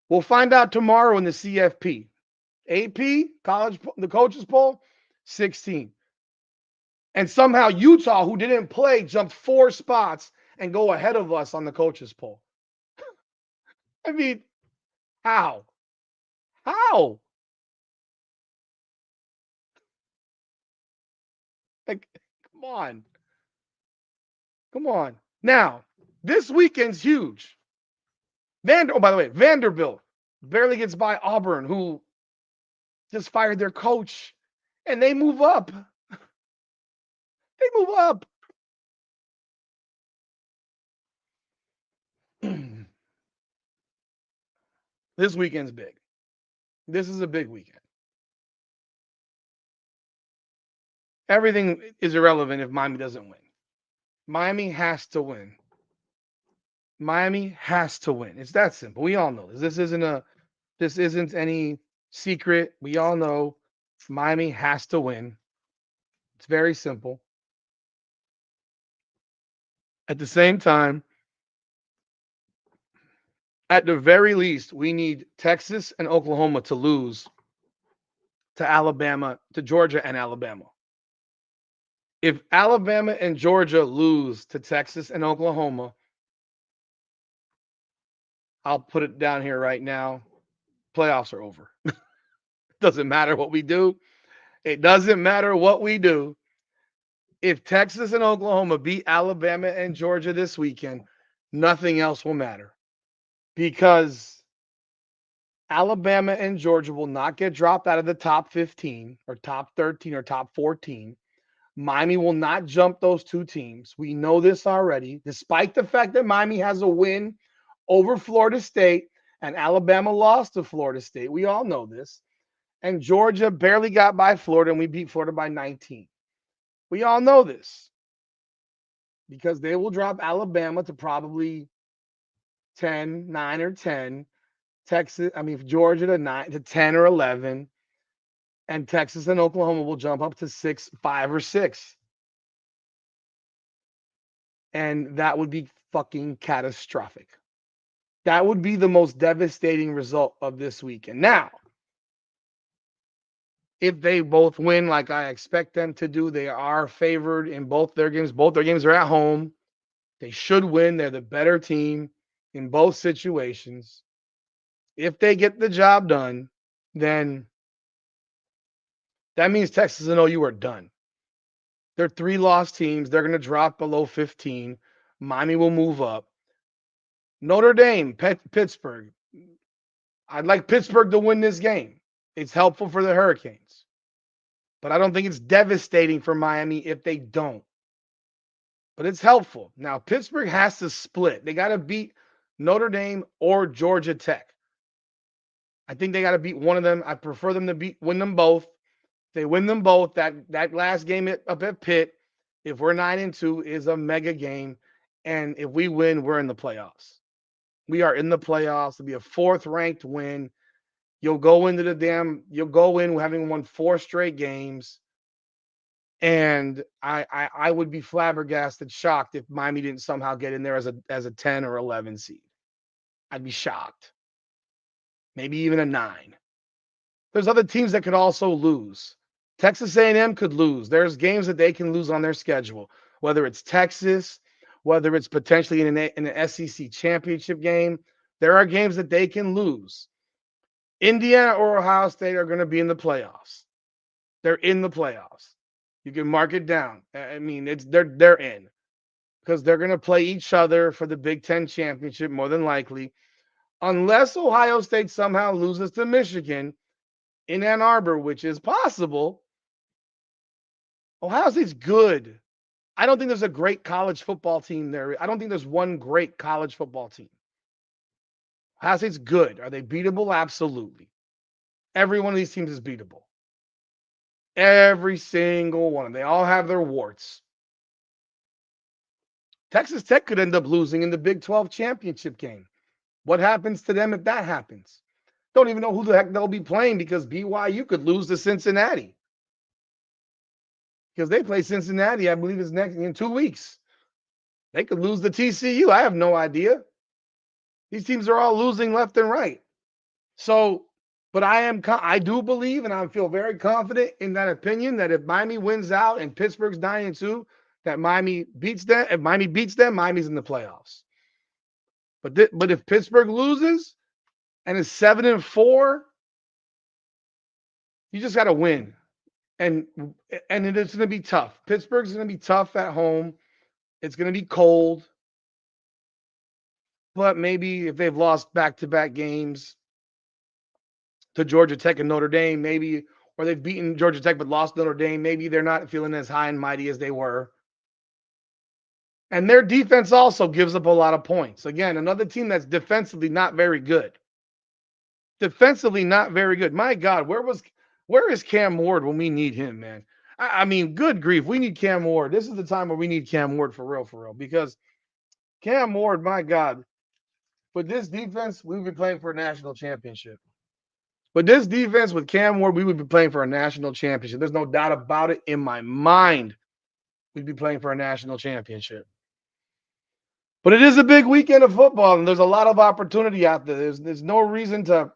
Speaker 1: We'll find out tomorrow in the CFP. AP, the coaches poll, 16. And somehow Utah, who didn't play, jumped 4 spots and go ahead of us on the coaches poll. I mean, how? How? Like, come on. Come on. Now, this weekend's huge. By the way, Vanderbilt barely gets by Auburn, who just fired their coach, and they move up. They move up. This weekend's big. This is a big weekend. Everything is irrelevant if Miami doesn't win. Miami has to win. Miami has to win. It's that simple. We all know this. This isn't any secret. We all know Miami has to win. It's very simple. At the same time, at the very least, we need Texas and Oklahoma to lose to Alabama, to Georgia and Alabama. If Alabama and Georgia lose to Texas and Oklahoma, I'll put it down here right now. Playoffs are over. Doesn't matter what we do. It doesn't matter what we do. If Texas and Oklahoma beat Alabama and Georgia this weekend, nothing else will matter. Because Alabama and Georgia will not get dropped out of the top 15 or top 13 or top 14. Miami will not jump those 2 teams. We know this already, despite the fact that Miami has a win over Florida State and Alabama lost to Florida State. We all know this. And Georgia barely got by Florida, and we beat Florida by 19. We all know this because they will drop Alabama to probably 10, 9 or 10. Georgia to 10 or 11. And Texas and Oklahoma will jump up to 6, 5 or 6. And that would be fucking catastrophic. That would be the most devastating result of this weekend. Now, if they both win like I expect them to do, they are favored in both their games. Both their games are at home. They should win. They're the better team in both situations. If they get the job done, then that means Texas and OU are done. They're 3-loss teams. They're going to drop below 15. Miami will move up. Notre Dame, Pittsburgh. I'd like Pittsburgh to win this game. It's helpful for the Hurricanes. But I don't think it's devastating for Miami if they don't. But it's helpful. Now, Pittsburgh has to split. They got to beat Notre Dame or Georgia Tech. I think they got to beat one of them. I prefer them to win them both. If they win them both, that last game up at Pitt, if we're 9-2, is a mega game. And if we win, we're in the playoffs. We are in the playoffs. It'll be a fourth ranked win. You'll go in having won 4 straight games. And I would be flabbergasted, shocked if Miami didn't somehow get in there as a 10 or 11 seed. I'd be shocked. Maybe even a 9. There's other teams that could also lose. Texas A&M could lose. There's games that they can lose on their schedule, whether it's Texas, whether it's potentially in an SEC championship game. There are games that they can lose. Indiana or Ohio State are going to be in the playoffs. They're in the playoffs. You can mark it down. I mean, they're in because they're going to play each other for the Big Ten championship more than likely, unless Ohio State somehow loses to Michigan in Ann Arbor, which is possible. Ohio State's good. I don't think there's a great college football team there. I don't think there's one great college football team. Ohio State's good. Are they beatable? Absolutely. Every one of these teams is beatable. Every single one. They all have their warts. Texas Tech could end up losing in the Big 12 championship game. What happens to them if that happens? Don't even know who the heck they'll be playing because BYU could lose to Cincinnati. Because they play Cincinnati, I believe it's next in 2 weeks. They could lose to TCU. I have no idea. These teams are all losing left and right. So, but I do believe, and I feel very confident in that opinion, that if Miami wins out and Pittsburgh's 9-2, that Miami beats them. If Miami beats them, Miami's in the playoffs. But if Pittsburgh loses and is 7-4, you just got to win, and it's going to be tough. Pittsburgh's going to be tough at home. It's going to be cold. But maybe if they've lost back-to-back games to Georgia Tech and Notre Dame, maybe, or they've beaten Georgia Tech but lost Notre Dame, maybe they're not feeling as high and mighty as they were. And their defense also gives up a lot of points. Again, another team that's defensively not very good. Defensively not very good. My God, where is Cam Ward when we need him, man? I mean, good grief, we need Cam Ward. This is the time where we need Cam Ward for real, because Cam Ward, my God, with this defense, we would be playing for a national championship. With this defense, with Cam Ward, we would be playing for a national championship. There's no doubt about it in my mind. We'd be playing for a national championship. But it is a big weekend of football, and there's a lot of opportunity out there. There's no reason to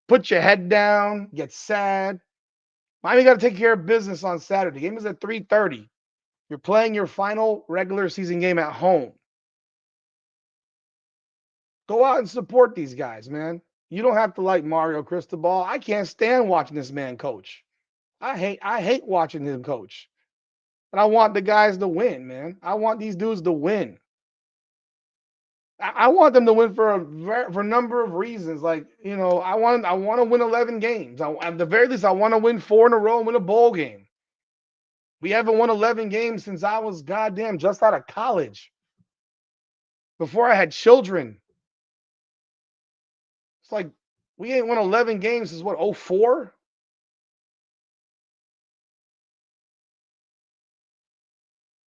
Speaker 1: put your head down, get sad. Miami got to take care of business on Saturday. The game is at 3:30. You're playing your final regular season game at home. Go out and support these guys, man. You don't have to like Mario Cristobal. I can't stand watching this man coach. I hate watching him coach. And I want the guys to win, man. I want these dudes to win. I want them to win for a number of reasons. Like, I want to win 11 games. At the very least, I want to win 4 in a row and win a bowl game. We haven't won 11 games since I was goddamn just out of college. Before I had children. It's like we ain't won 11 games since what, 04?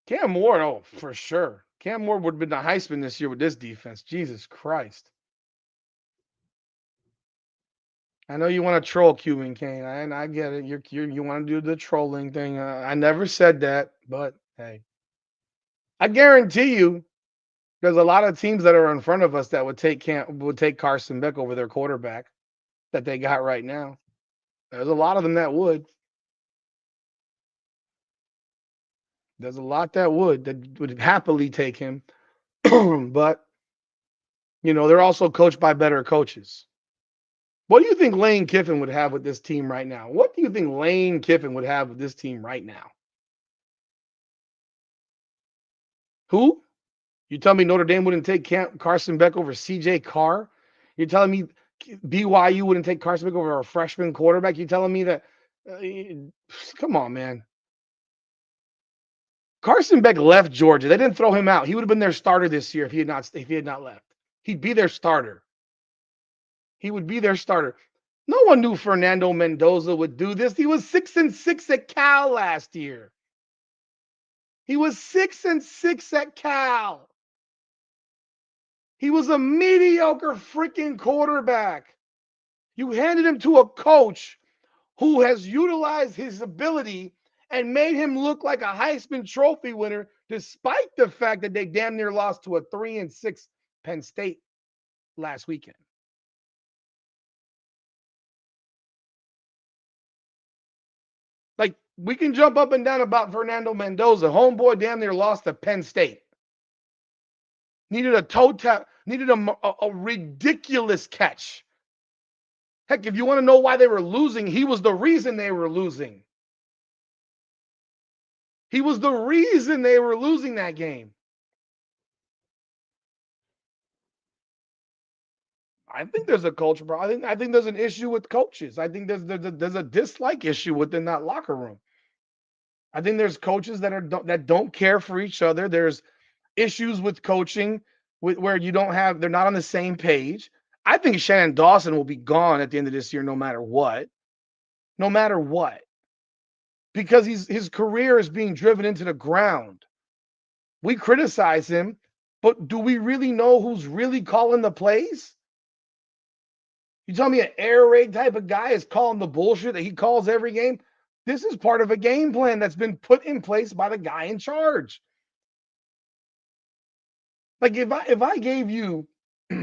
Speaker 1: Cam Ward, oh, for sure. Cam Ward would have been the Heisman this year with this defense. Jesus Christ. I know you want to troll Cuban Kane. I get it. You want to do the trolling thing. I never said that, but hey. I guarantee you there's a lot of teams that are in front of us that would take Carson Beck over their quarterback that they got right now. There's a lot of them that would. There's a lot that would happily take him. But, they're also coached by better coaches. What do you think Lane Kiffin would have with this team right now? What do you think Lane Kiffin would have with this team right now? Who? You tell me Notre Dame wouldn't take Carson Beck over CJ Carr? You're telling me BYU wouldn't take Carson Beck over a freshman quarterback? You're telling me that Come on, man. Carson Beck left Georgia. They didn't throw him out. He would have been their starter this year if he had not left. He'd be their starter. He would be their starter. No one knew Fernando Mendoza would do this. He was 6-6 at Cal last year. He was 6-6 at Cal. He was a mediocre freaking quarterback. You handed him to a coach who has utilized his ability and made him look like a Heisman Trophy winner, despite the fact that they damn near lost to a 3-6 Penn State last weekend. Like, we can jump up and down about Fernando Mendoza. Homeboy damn near lost to Penn State. Needed a toe tap, needed a ridiculous catch. Heck, if you want to know why they were losing, he was the reason they were losing. He was the reason they were losing that game. I think there's a culture problem. I think there's an issue with coaches. I think there's a dislike issue within that locker room. I think there's coaches that don't care for each other. There's issues with coaching where they're not on the same page. I think Shannon Dawson will be gone at the end of this year, no matter what. No matter what. Because his career is being driven into the ground. We criticize him, but do we really know who's really calling the plays? You tell me an air raid type of guy is calling the bullshit that he calls every game? This is part of a game plan that's been put in place by the guy in charge. Like if I gave you how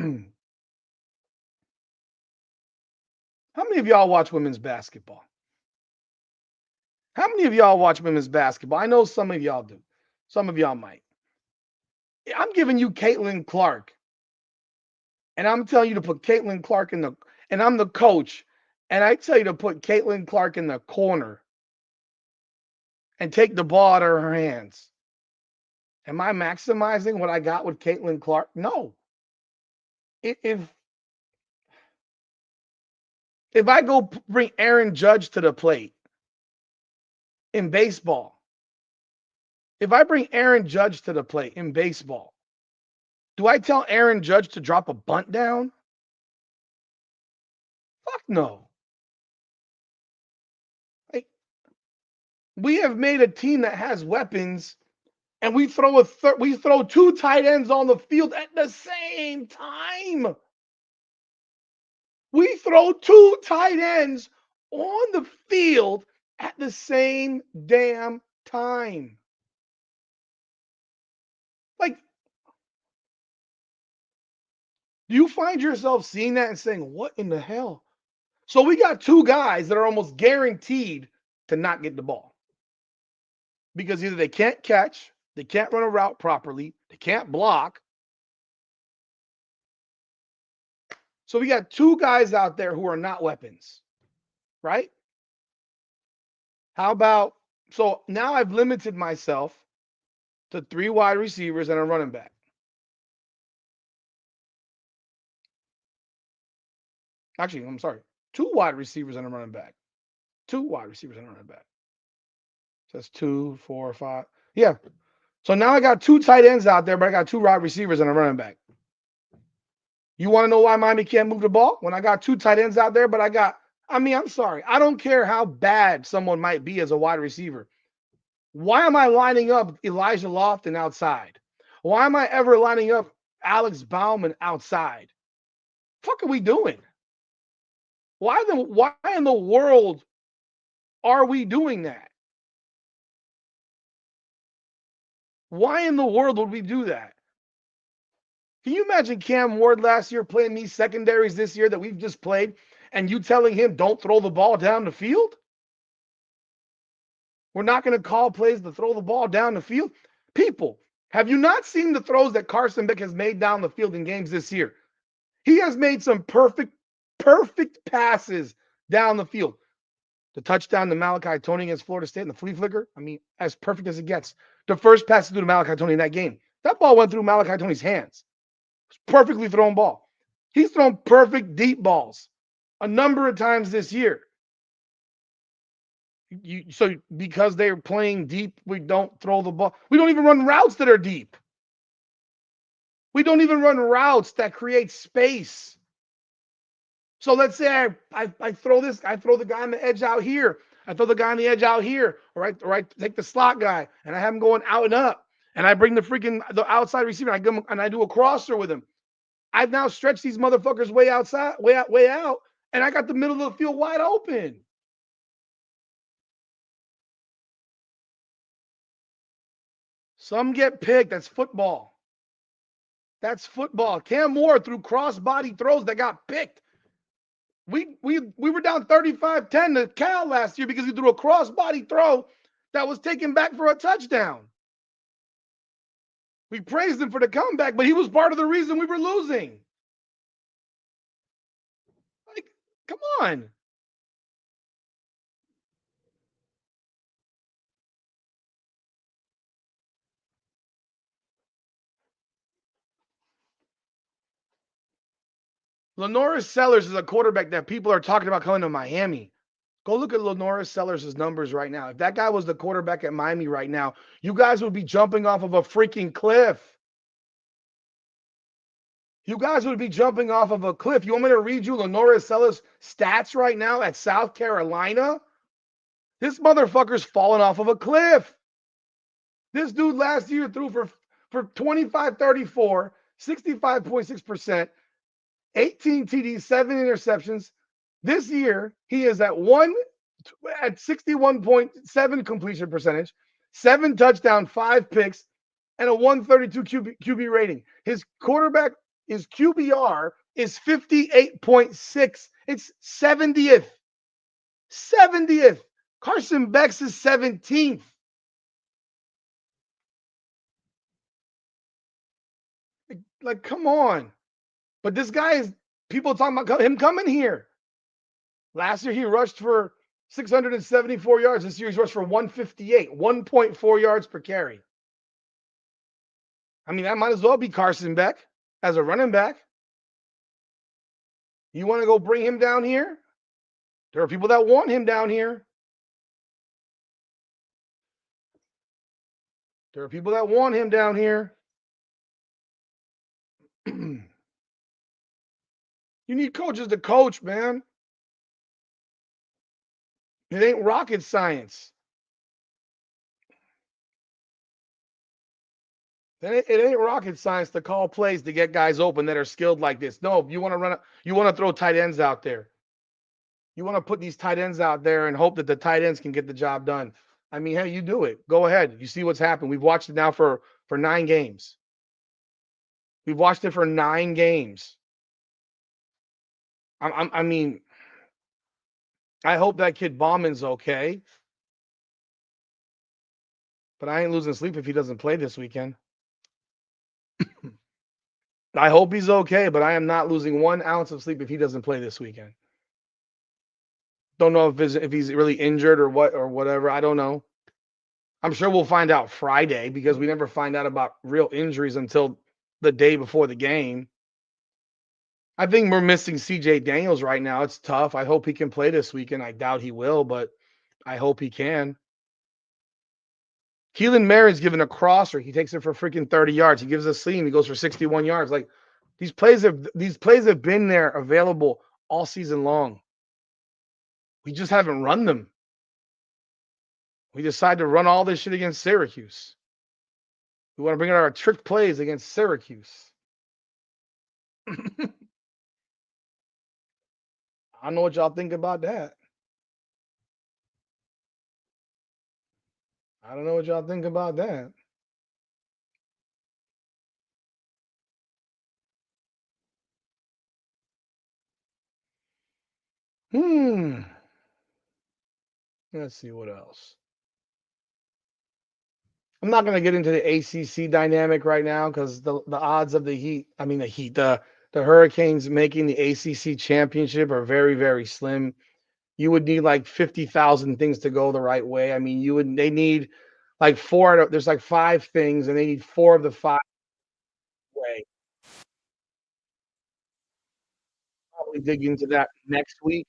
Speaker 1: many of y'all watch women's basketball? How many of y'all watch women's basketball? I know some of y'all do. Some of y'all might. I'm giving you Caitlin Clark, and I'm telling you to put Caitlin Clark and I'm the coach, and I tell you to put Caitlin Clark in the corner and take the ball out of her hands. Am I maximizing what I got with Caitlin Clark? No. If I go bring Aaron Judge to the plate in baseball, if I bring Aaron Judge to the plate in baseball, do I tell Aaron Judge to drop a bunt down? Fuck no. Like, we have made a team that has weapons, and we throw two tight ends on the field at the same time. We throw two tight ends on the field at the same damn time. Like, do you find yourself seeing that and saying, what in the hell? So we got two guys that are almost guaranteed to not get the ball because either they can't catch, they can't run a route properly, they can't block. So we got two guys out there who are not weapons, right? How about, so now I've limited myself to 3 wide receivers and a running back. Actually, I'm sorry, 2 wide receivers and a running back. 2 wide receivers and a running back. So that's 2, 4, 5. Yeah. So now I got 2 tight ends out there, but I got 2 wide receivers and a running back. You want to know why Miami can't move the ball? When I got 2 tight ends out there, but I'm sorry. I don't care how bad someone might be as a wide receiver. Why am I lining up Elijah Lofton outside? Why am I ever lining up Alex Bauman outside? Fuck are we doing? Why in the world are we doing that? Why in the world would we do that? Can you imagine Cam Ward last year playing these secondaries this year that we've just played and you telling him don't throw the ball down the field? We're not going to call plays to throw the ball down the field. People, have you not seen the throws that Carson Beck has made down the field in games this year? He has made some perfect passes down the field. The touchdown to Malachi Tony against Florida State and the flea flicker, I mean, as perfect as it gets. The first pass to Malachi Tony in that game, that ball went through Malachi Tony's hands. It was perfectly thrown ball. He's thrown perfect deep balls a number of times this year. So because they're playing deep, we don't throw the ball. We don't even run routes that are deep. We don't even run routes that create space. So let's say I throw this, I throw the guy on the edge out here. I throw the guy on the edge out here, or I take the slot guy and I have him going out and up. And I bring the outside receiver and I do a crosser with him. I've now stretched these motherfuckers way outside, way out, and I got the middle of the field wide open. Some get picked. That's football. That's football. Cam Moore threw cross-body throws that got picked. We were down 35-10 to Cal last year because he threw a cross-body throw that was taken back for a touchdown. We praised him for the comeback, but he was part of the reason we were losing. Like, come on. Lenoris Sellers is a quarterback that people are talking about coming to Miami. Go look at Lenoris Sellers' numbers right now. If that guy was the quarterback at Miami right now, you guys would be jumping off of a freaking cliff. You guys would be jumping off of a cliff. You want me to read you Lenoris Sellers' stats right now at South Carolina? This motherfucker's falling off of a cliff. This dude last year threw for 25-34, 65.6%, 18 TDs, 7 interceptions. This year, he is at 61.7 completion percentage, 7 touchdown, 5 picks, and a 132 QB rating. His QBR is 58.6. It's 70th. 70th. Carson Beck's is 17th. Like, come on. But this guy is people talking about him coming here. Last year he rushed for 674 yards. This year he's rushed for 158, 1.4 yards per carry. I mean, that might as well be Carson Beck as a running back. You want to go bring him down here? There are people that want him down here. There are people that want him down here. You need coaches to coach, man. It ain't rocket science. It ain't rocket science to call plays to get guys open that are skilled like this. No, you want to throw tight ends out there. You want to put these tight ends out there and hope that the tight ends can get the job done. I mean, hey, you do it. Go ahead. You see what's happened. We've watched it now for 9 games. We've watched it for 9 games. I mean, I hope that kid Bauman's okay, but I ain't losing sleep if he doesn't play this weekend. I hope he's okay, but I am not losing 1 ounce of sleep if he doesn't play this weekend. Don't know if he's really injured or whatever. I don't know. I'm sure we'll find out Friday because we never find out about real injuries until the day before the game. I think we're missing CJ Daniels right now. It's tough. I hope he can play this weekend. I doubt he will, but I hope he can. Keelan Marin's given a crosser. He takes it for freaking 30 yards. He gives a seam. He goes for 61 yards. Like these plays have been there available all season long. We just haven't run them. We decide to run all this shit against Syracuse. We want to bring out our trick plays against Syracuse. I don't know what y'all think about that. I don't know what y'all think about that. Hmm. Let's see what else. I'm not going to get into the ACC dynamic right now because the odds of the Hurricanes making the ACC championship are very, very slim. You would need like 50,000 things to go the right way. I mean, they need like there's like 5 things and they need 4 of the 5 way. Probably dig into that next week,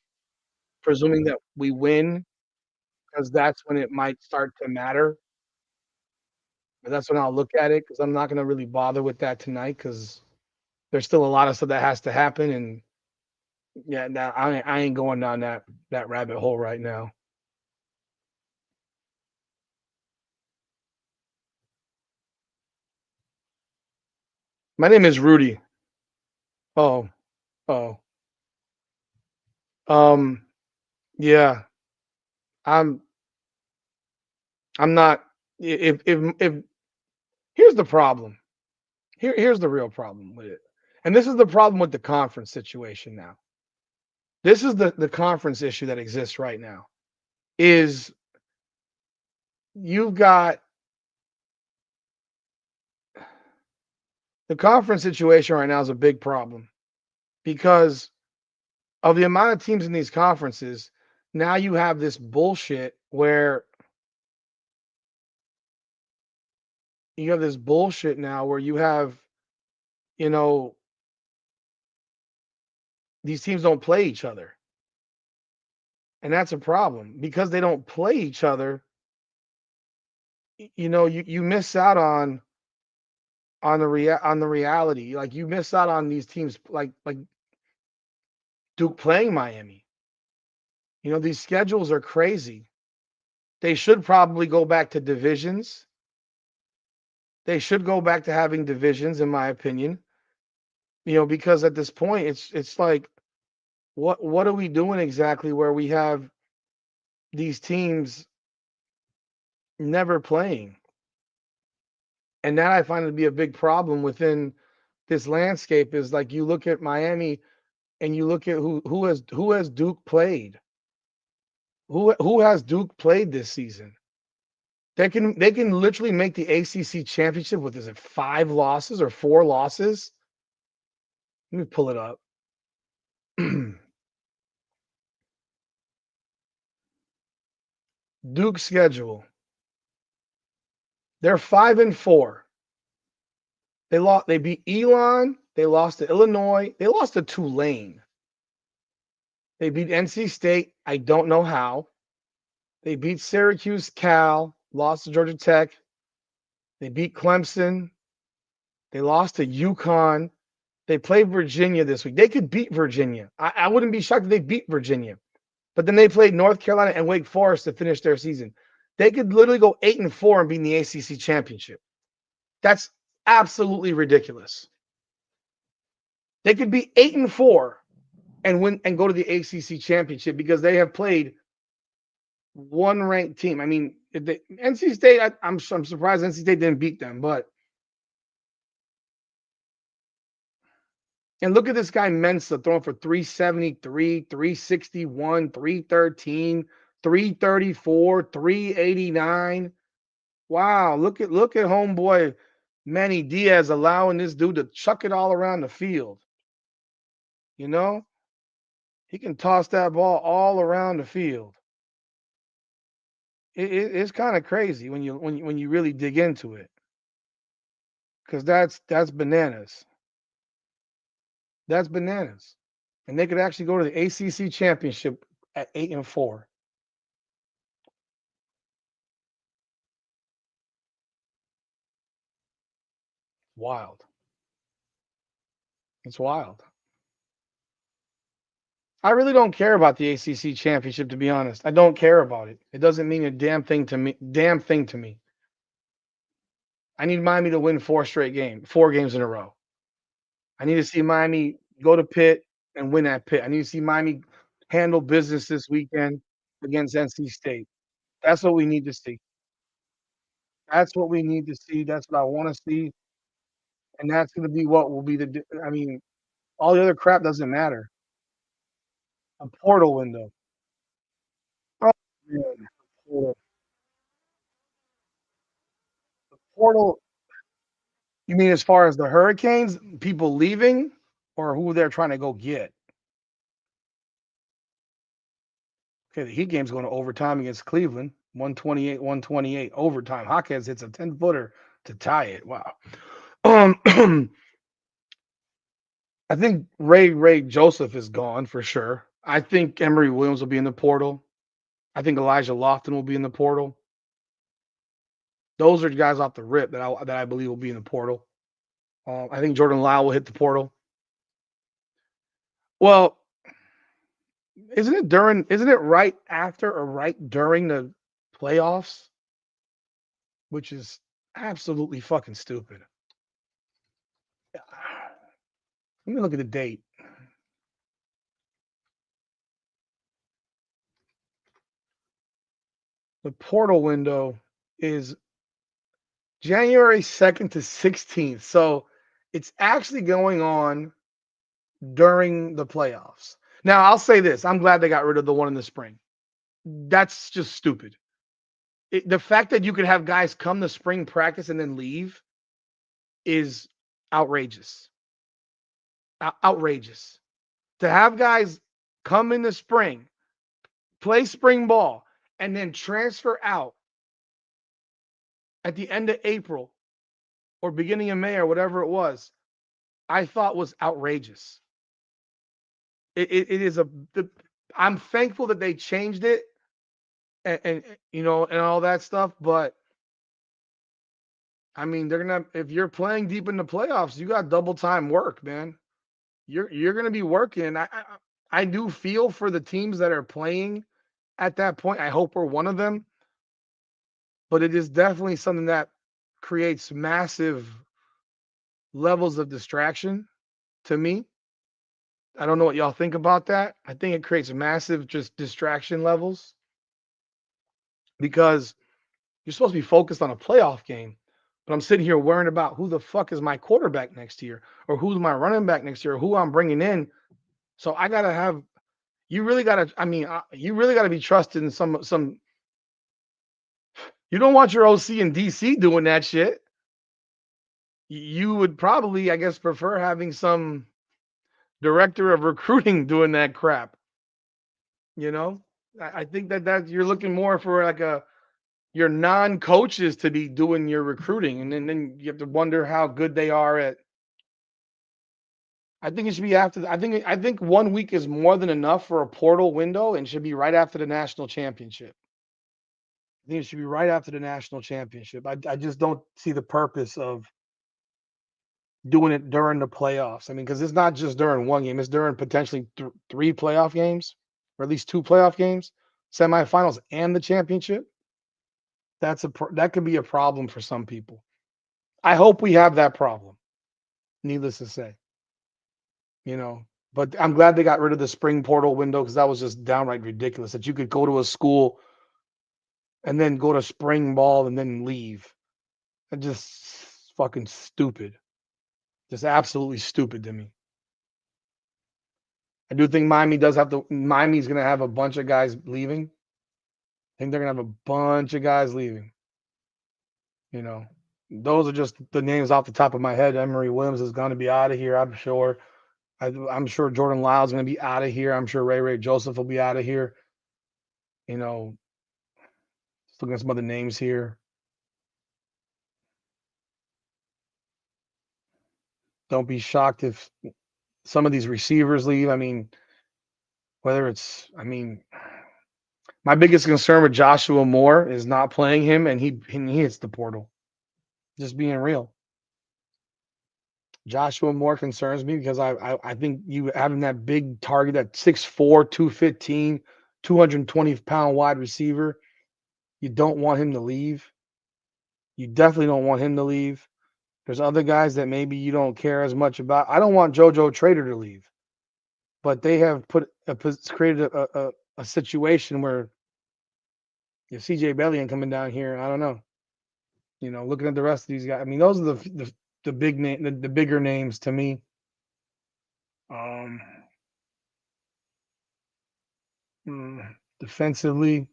Speaker 1: presuming that we win. because that's when it might start to matter. And that's when I'll look at it because I'm not gonna really bother with that tonight because there's still a lot of stuff that has to happen. And yeah, now I ain't going down that rabbit hole right now. My name is Rudy. Oh, oh, um, yeah. I'm I'm not. If here's the problem. Here's the real problem with it, and this is the problem with the conference situation now. This is the conference issue that exists right now. Is you've got the conference situation right now is a big problem because of the amount of teams in these conferences. Now you have this bullshit where you have this bullshit now where you have, you know, these teams don't play each other. And that's a problem because they don't play each other. You miss out on the reality. Like you miss out on these teams like Duke playing Miami. These schedules are crazy. They should probably go back to divisions. They should go back to having divisions, in my opinion. Because at this point, it's like, what are we doing exactly where we have these teams never playing? And that I find to be a big problem within this landscape is like you look at Miami and you look at who has Duke played? Who has Duke played this season? They can literally make the ACC championship with, is it 5 losses or 4 losses? Let me pull it up. Duke schedule. They're 5-4. They beat Elon, they lost to Illinois, they lost to Tulane. They beat NC State, I don't know how. They beat Syracuse, Cal, lost to Georgia Tech. They beat Clemson. They lost to UConn. They played Virginia this week. They could beat Virginia. I wouldn't be shocked if they beat Virginia. But then they played North Carolina and Wake Forest to finish their season. They could literally go 8-4 and be in the ACC championship. That's absolutely ridiculous. They could be 8-4 and win and go to the ACC championship because they have played one ranked team. I mean, NC State. I'm surprised NC State didn't beat them, but and look at this guy Mensa throwing for 373, 361, 313, 334, 389. Wow, look at homeboy Manny Diaz allowing this dude to chuck it all around the field. You know, he can toss that ball all around the field. It's kind of crazy when you really dig into it, because that's bananas. That's bananas. And they could actually go to the ACC championship at 8-4. Wild. It's wild. I really don't care about the ACC championship, to be honest. I don't care about it. It doesn't mean a damn thing to me. Damn thing to me. I need Miami to win 4 games in a row. I need to see Miami go to Pitt and win at Pitt. I need to see Miami handle business this weekend against NC State. That's what we need to see. That's what we need to see. That's what I want to see, and that's going to be what will be I mean, all the other crap doesn't matter. A portal window. Oh man, portal. Portal. You mean as far as the Hurricanes, people leaving, or who they're trying to go get? Okay, the Heat game's going to overtime against Cleveland, 128-128 overtime. Hawkins hits a 10-footer to tie it. Wow. I think Ray Joseph is gone for sure. I think Emery Williams will be in the portal. I think Elijah Lofton will be in the portal. Those are guys off the rip that I believe will be in the portal. I think Jordan Lyle will hit the portal. Well, isn't it right after or right during the playoffs, which is absolutely fucking stupid. Let me look at the date. The portal window is January 2nd to 16th. So it's actually going on during the playoffs. Now, I'll say this. I'm glad they got rid of the one in the spring. That's just stupid. The fact that you could have guys come to spring practice and then leave is outrageous. Outrageous. To have guys come in the spring, play spring ball, and then transfer out at the end of April or beginning of May or whatever it was, I thought was outrageous. It is I'm thankful that they changed it and and all that stuff, but I mean they're gonna if you're playing deep in the playoffs, you got double time work, man. You're gonna be working. I do feel for the teams that are playing at that point. I hope we're one of them, but it is definitely something that creates massive levels of distraction to me. I don't know what y'all think about that. I think it creates massive just distraction levels because you're supposed to be focused on a playoff game. But I'm sitting here worrying about who the fuck is my quarterback next year or who's my running back next year or who I'm bringing in. So I got to have you really got to I mean, you really got to be trusted in some you don't want your OC in DC doing that shit. You would probably, I guess, prefer having some director of recruiting doing that crap. You know, I think that you're looking more for like your non-coaches to be doing your recruiting, and then you have to wonder how good they are at. I think it should be after. I think 1 week is more than enough for a portal window, and should be right after the national championship. I think it should be right after the national championship. I just don't see the purpose of doing it during the playoffs. I mean, because it's not just during one game; it's during potentially three playoff games, or at least two playoff games, semifinals, and the championship. That could be a problem for some people. I hope we have that problem. Needless to say, you know. But I'm glad they got rid of the spring portal window because that was just downright ridiculous. That you could go to a school and then go to spring ball and then leave. And just fucking stupid. Just absolutely stupid to me. I do think Miami's gonna have a bunch of guys leaving. I think they're gonna have a bunch of guys leaving. You know, those are just the names off the top of my head. Emery Williams is gonna be out of here, I'm sure. I'm sure Jordan Lyle's gonna be out of here. I'm sure Ray Joseph will be out of here. You know, just looking at some other names here. Don't be shocked if some of these receivers leave. I mean, my biggest concern with Joshua Moore is not playing him, and he hits the portal. Just being real. Joshua Moore concerns me because I think you having that big target, that 6'4", 215, 220-pound wide receiver, you don't want him to leave. You definitely don't want him to leave. There's other guys that maybe you don't care as much about. I don't want JoJo Trader to leave, but they have created a situation where if CJ Belly ain't coming down here, I don't know. You know, looking at the rest of these guys, I mean, those are the big name, the bigger names to me. Um, Defensively,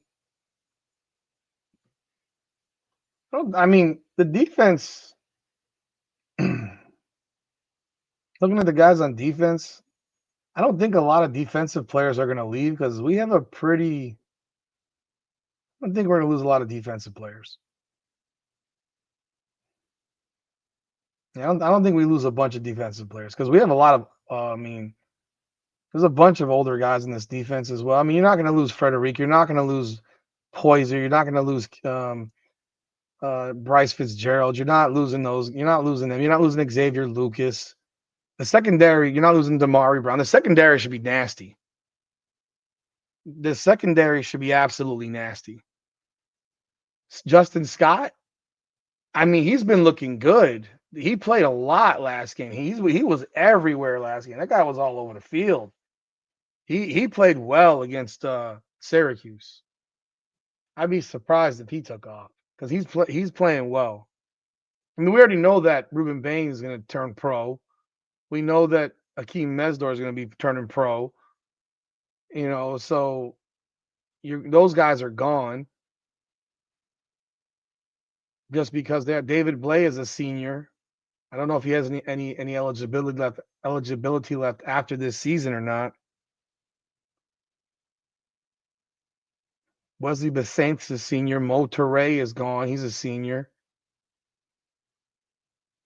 Speaker 1: I mean, the defense. Looking at the guys on defense, I don't think a lot of defensive players are going to leave because we have a pretty. I don't think we're going to lose a lot of defensive players. Yeah, I don't think we lose a bunch of defensive players because we have a lot of. There's a bunch of older guys in this defense as well. I mean, you're not going to lose Frederic. You're not going to lose Poiser. You're not going to lose Bryce Fitzgerald. You're not losing those. You're not losing them. You're not losing Xavier Lucas. The secondary, you're not losing Damari Brown. The secondary should be nasty. The secondary should be absolutely nasty. Justin Scott, I mean, he's been looking good. He played a lot last game. He was everywhere last game. That guy was all over the field. He played well against Syracuse. I'd be surprised if he took off because he's playing well. I mean, we already know that Ruben Baines is going to turn pro. We know that Akeem Mesdor is going to be turning pro. So those guys are gone just because they're David Blay is a senior. I don't know if he has any eligibility left after this season or not. Wesley Basaint's a senior. Mo Toure is gone. He's a senior.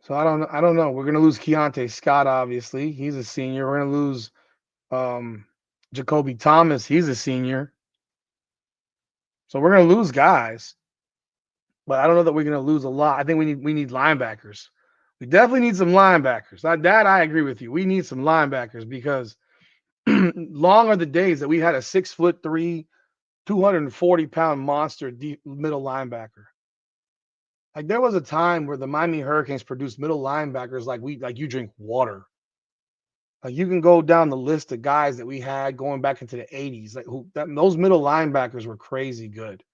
Speaker 1: So I don't know. We're gonna lose Keontae Scott, obviously. He's a senior. We're gonna lose Jacoby Thomas. He's a senior. So we're gonna lose guys, but I don't know that we're gonna lose a lot. I think we need linebackers. We definitely need some linebackers. That I agree with you. We need some linebackers because long are the days that we had a 6'3", 240-pound monster deep middle linebacker. Like there was a time where the Miami Hurricanes produced middle linebackers like you drink water. Like you can go down the list of guys that we had going back into the 80s. Those middle linebackers were crazy good.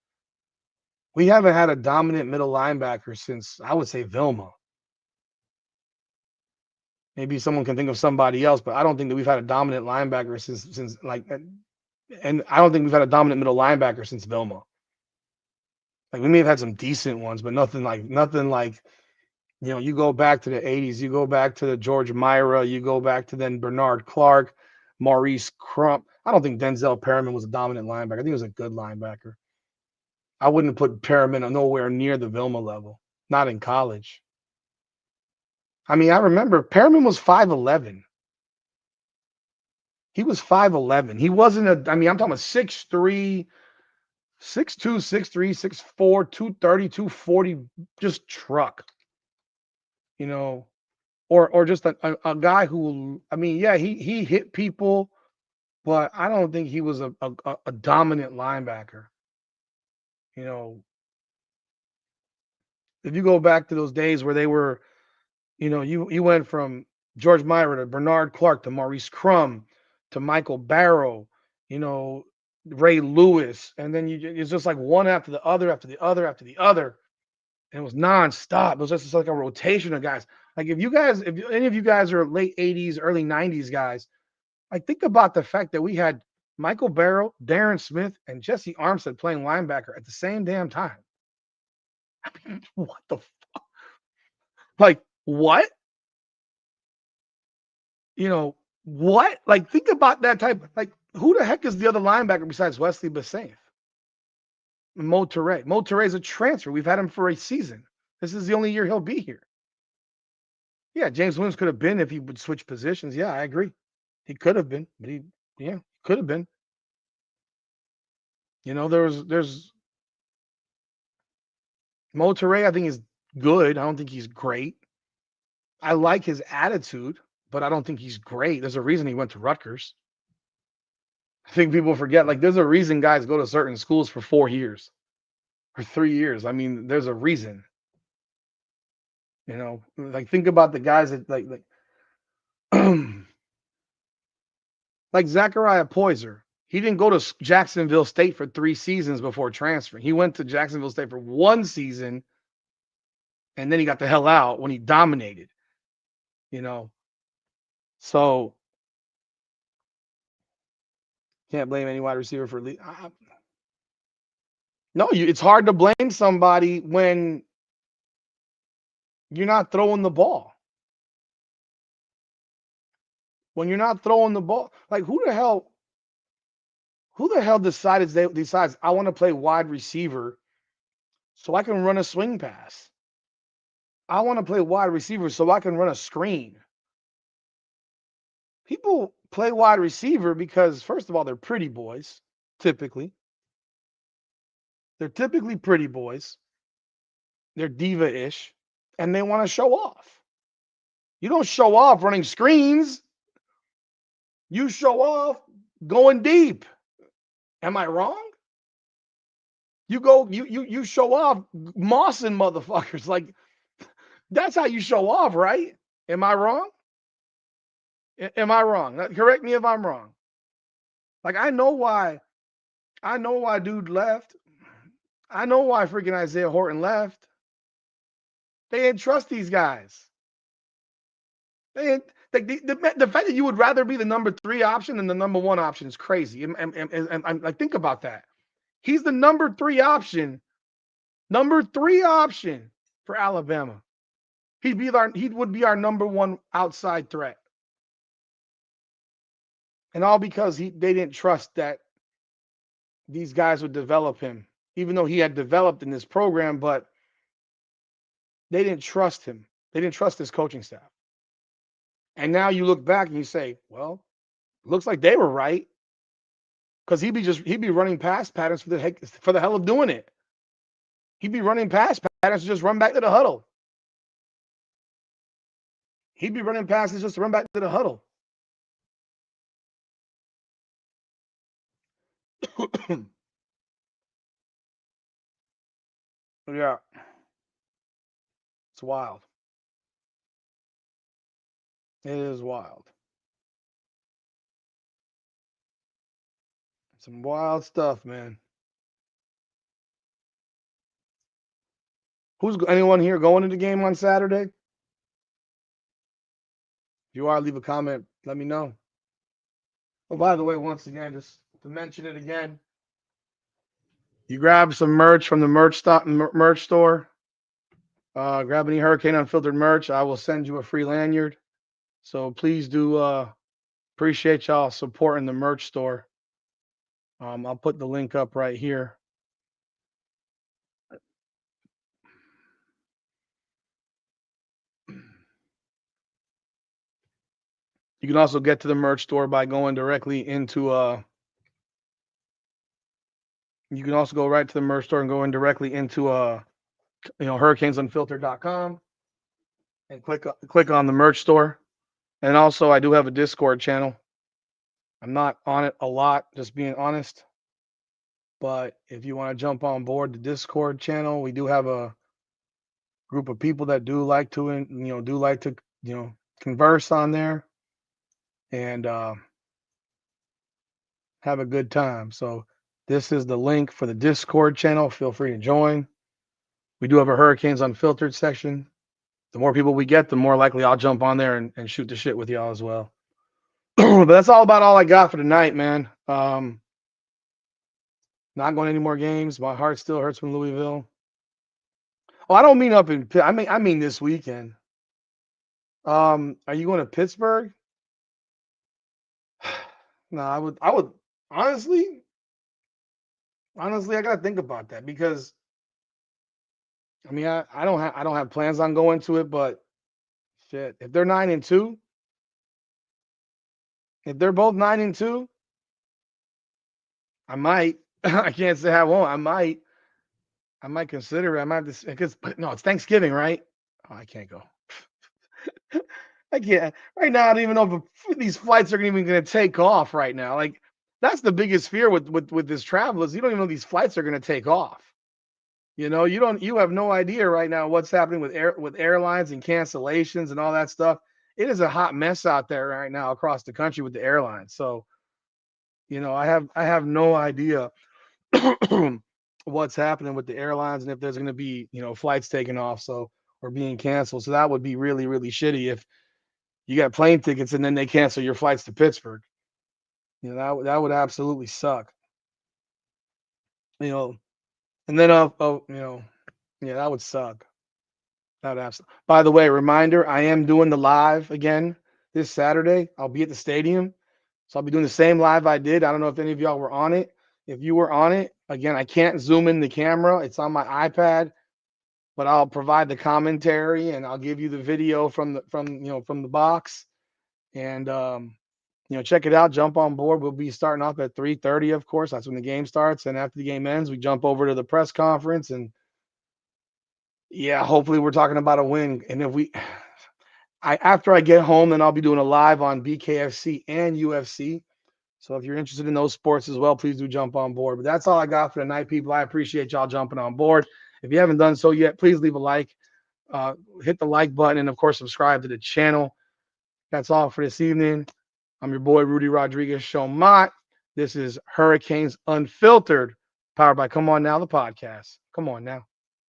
Speaker 1: We haven't had a dominant middle linebacker since I would say Vilma. Maybe someone can think of somebody else, but I don't think that we've had a dominant linebacker since and I don't think we've had a dominant middle linebacker since Vilma. Like we may have had some decent ones, but nothing like you go back to the 80s, you go back to the George Myra, you go back to then Bernard Clark, Maurice Crump. I don't think Denzel Perriman was a dominant linebacker. I think he was a good linebacker. I wouldn't put Perriman nowhere near the Vilma level, not in college. I mean, I remember Perriman was 5'11". He was 5'11". He wasn't I mean, I'm talking about 6'3", 6'2", 6'3", 6'4", 230, 240, just truck, you know, or just a guy who, I mean, yeah, he hit people, but I don't think he was a dominant linebacker. You know, if you go back to those days where they were, you went from George Myra to Bernard Clark to Maurice Crum to Michael Barrow, you know, Ray Lewis, and then it's just like one after the other after the other after the other, and it was nonstop. It was just like a rotation of guys. Like if any of you guys are late '80s, early '90s guys, like think about the fact that we had Michael Barrow, Darren Smith, and Jesse Armstead playing linebacker at the same damn time. I mean, what the like what? You know, what? Like, think about that type. Like, who the heck is the other linebacker besides Wesley Basaint? Mo Toure. Mo Toure is a transfer. We've had him for a season. This is the only year he'll be here. Yeah, James Williams could have been if he would switch positions. Yeah, I agree. He could have been, but yeah, could have been. There's Mo Toure. I think is good. I don't think he's great. I like his attitude, but I don't think he's great. There's a reason he went to Rutgers. I think people forget. Like, there's a reason guys go to certain schools for 4 years. For 3 years. I mean, there's a reason. Like think about the guys that like Zachariah Poiser. He didn't go to Jacksonville State for 3 seasons before transferring. He went to Jacksonville State for 1 season, and then he got the hell out when he dominated. You know, so can't blame any wide receiver for no. It's hard to blame somebody when you're not throwing the ball. When you're not throwing the ball, like who the hell decides I want to play wide receiver so I can run a swing pass? I want to play wide receiver so I can run a screen. People play wide receiver because first of all they're pretty boys typically. They're typically pretty boys. They're diva-ish, and they want to show off. You don't show off running screens. You show off going deep. Am I wrong? You show off mossing motherfuckers. Like that's how you show off, right? Am I wrong? Am I wrong? Correct me if I'm wrong. Like I know why. I know why dude left. I know why freaking Isaiah Horton left. They didn't trust these guys. They didn't, like the fact that you would rather be the number 3 option than the number 1 option is crazy. And like think about that. He's the number 3 option. Number 3 option for Alabama. He would be our number 1 outside threat. And all because they didn't trust that these guys would develop him, even though he had developed in this program, but they didn't trust him. They didn't trust his coaching staff. And now you look back and you say, well, looks like they were right. Because he'd be running pass patterns for the hell of doing it. He'd be running pass patterns to just run back to the huddle. He'd be running passes just to run back to the huddle. Yeah. It's wild. It is wild. Some wild stuff, man. Who's anyone here going to the game on Saturday? If you are, leave a comment. Let me know. Oh, by the way, once again, just to mention it again, you grab some merch from the merch store. Grab any Hurricane Unfiltered merch. I will send you a free lanyard. So please do appreciate y'all supporting the merch store. I'll put the link up right here. You can also get to the merch store by going directly into you can also go right to the merch store and go in directly into hurricanesunfiltered.com and click on the merch store. And also I do have a Discord channel. I'm not on it a lot, just being honest. But if you want to jump on board the Discord channel, we do have a group of people that do like to converse on there and have a good time. So this is the link for the Discord channel. Feel free to join. We do have a Hurricanes Unfiltered section. The more people we get, the more likely I'll jump on there and shoot the shit with y'all as well. But that's all I got for tonight, man. Not going to any more games. My heart still hurts from Louisville. Oh, I don't mean I mean this weekend. Are you going to Pittsburgh? No, I would honestly, I gotta think about that because I mean I don't have plans on going to it, but shit, if they're 9-2, if they're both 9-2, I might. I can't say I won't. I might consider it. I might just because no, it's Thanksgiving, right? Oh, I can't go. I can't right now. I don't even know if these flights are even going to take off right now. Like that's the biggest fear with this travel is you don't even know these flights are going to take off. You have no idea right now what's happening with airlines and cancellations and all that stuff. It is a hot mess out there right now across the country with the airlines. So, I have no idea what's happening with the airlines and if there's going to be, flights taking off or being canceled. So that would be really, really shitty if you got plane tickets and then they cancel your flights to Pittsburgh. That would absolutely suck. And then yeah, that would suck. That would absolutely. By the way, reminder: I am doing the live again this Saturday. I'll be at the stadium, so I'll be doing the same live I did. I don't know if any of y'all were on it. If you were on it, again, I can't zoom in the camera. It's on my iPad, but I'll provide the commentary and I'll give you the video from the box. And check it out. Jump on board. We'll be starting off at 3:30, of course. That's when the game starts. And after the game ends, we jump over to the press conference. And yeah, hopefully we're talking about a win. And if we, after I get home, then I'll be doing a live on BKFC and UFC. So if you're interested in those sports as well, please do jump on board. But that's all I got for tonight, people. I appreciate y'all jumping on board. If you haven't done so yet, please leave a like, hit the like button, and of course, subscribe to the channel. That's all for this evening. I'm your boy, Rudy Rodriguez Showmont. This is Hurricanes Unfiltered, powered by Come On Now, the podcast. Come on now.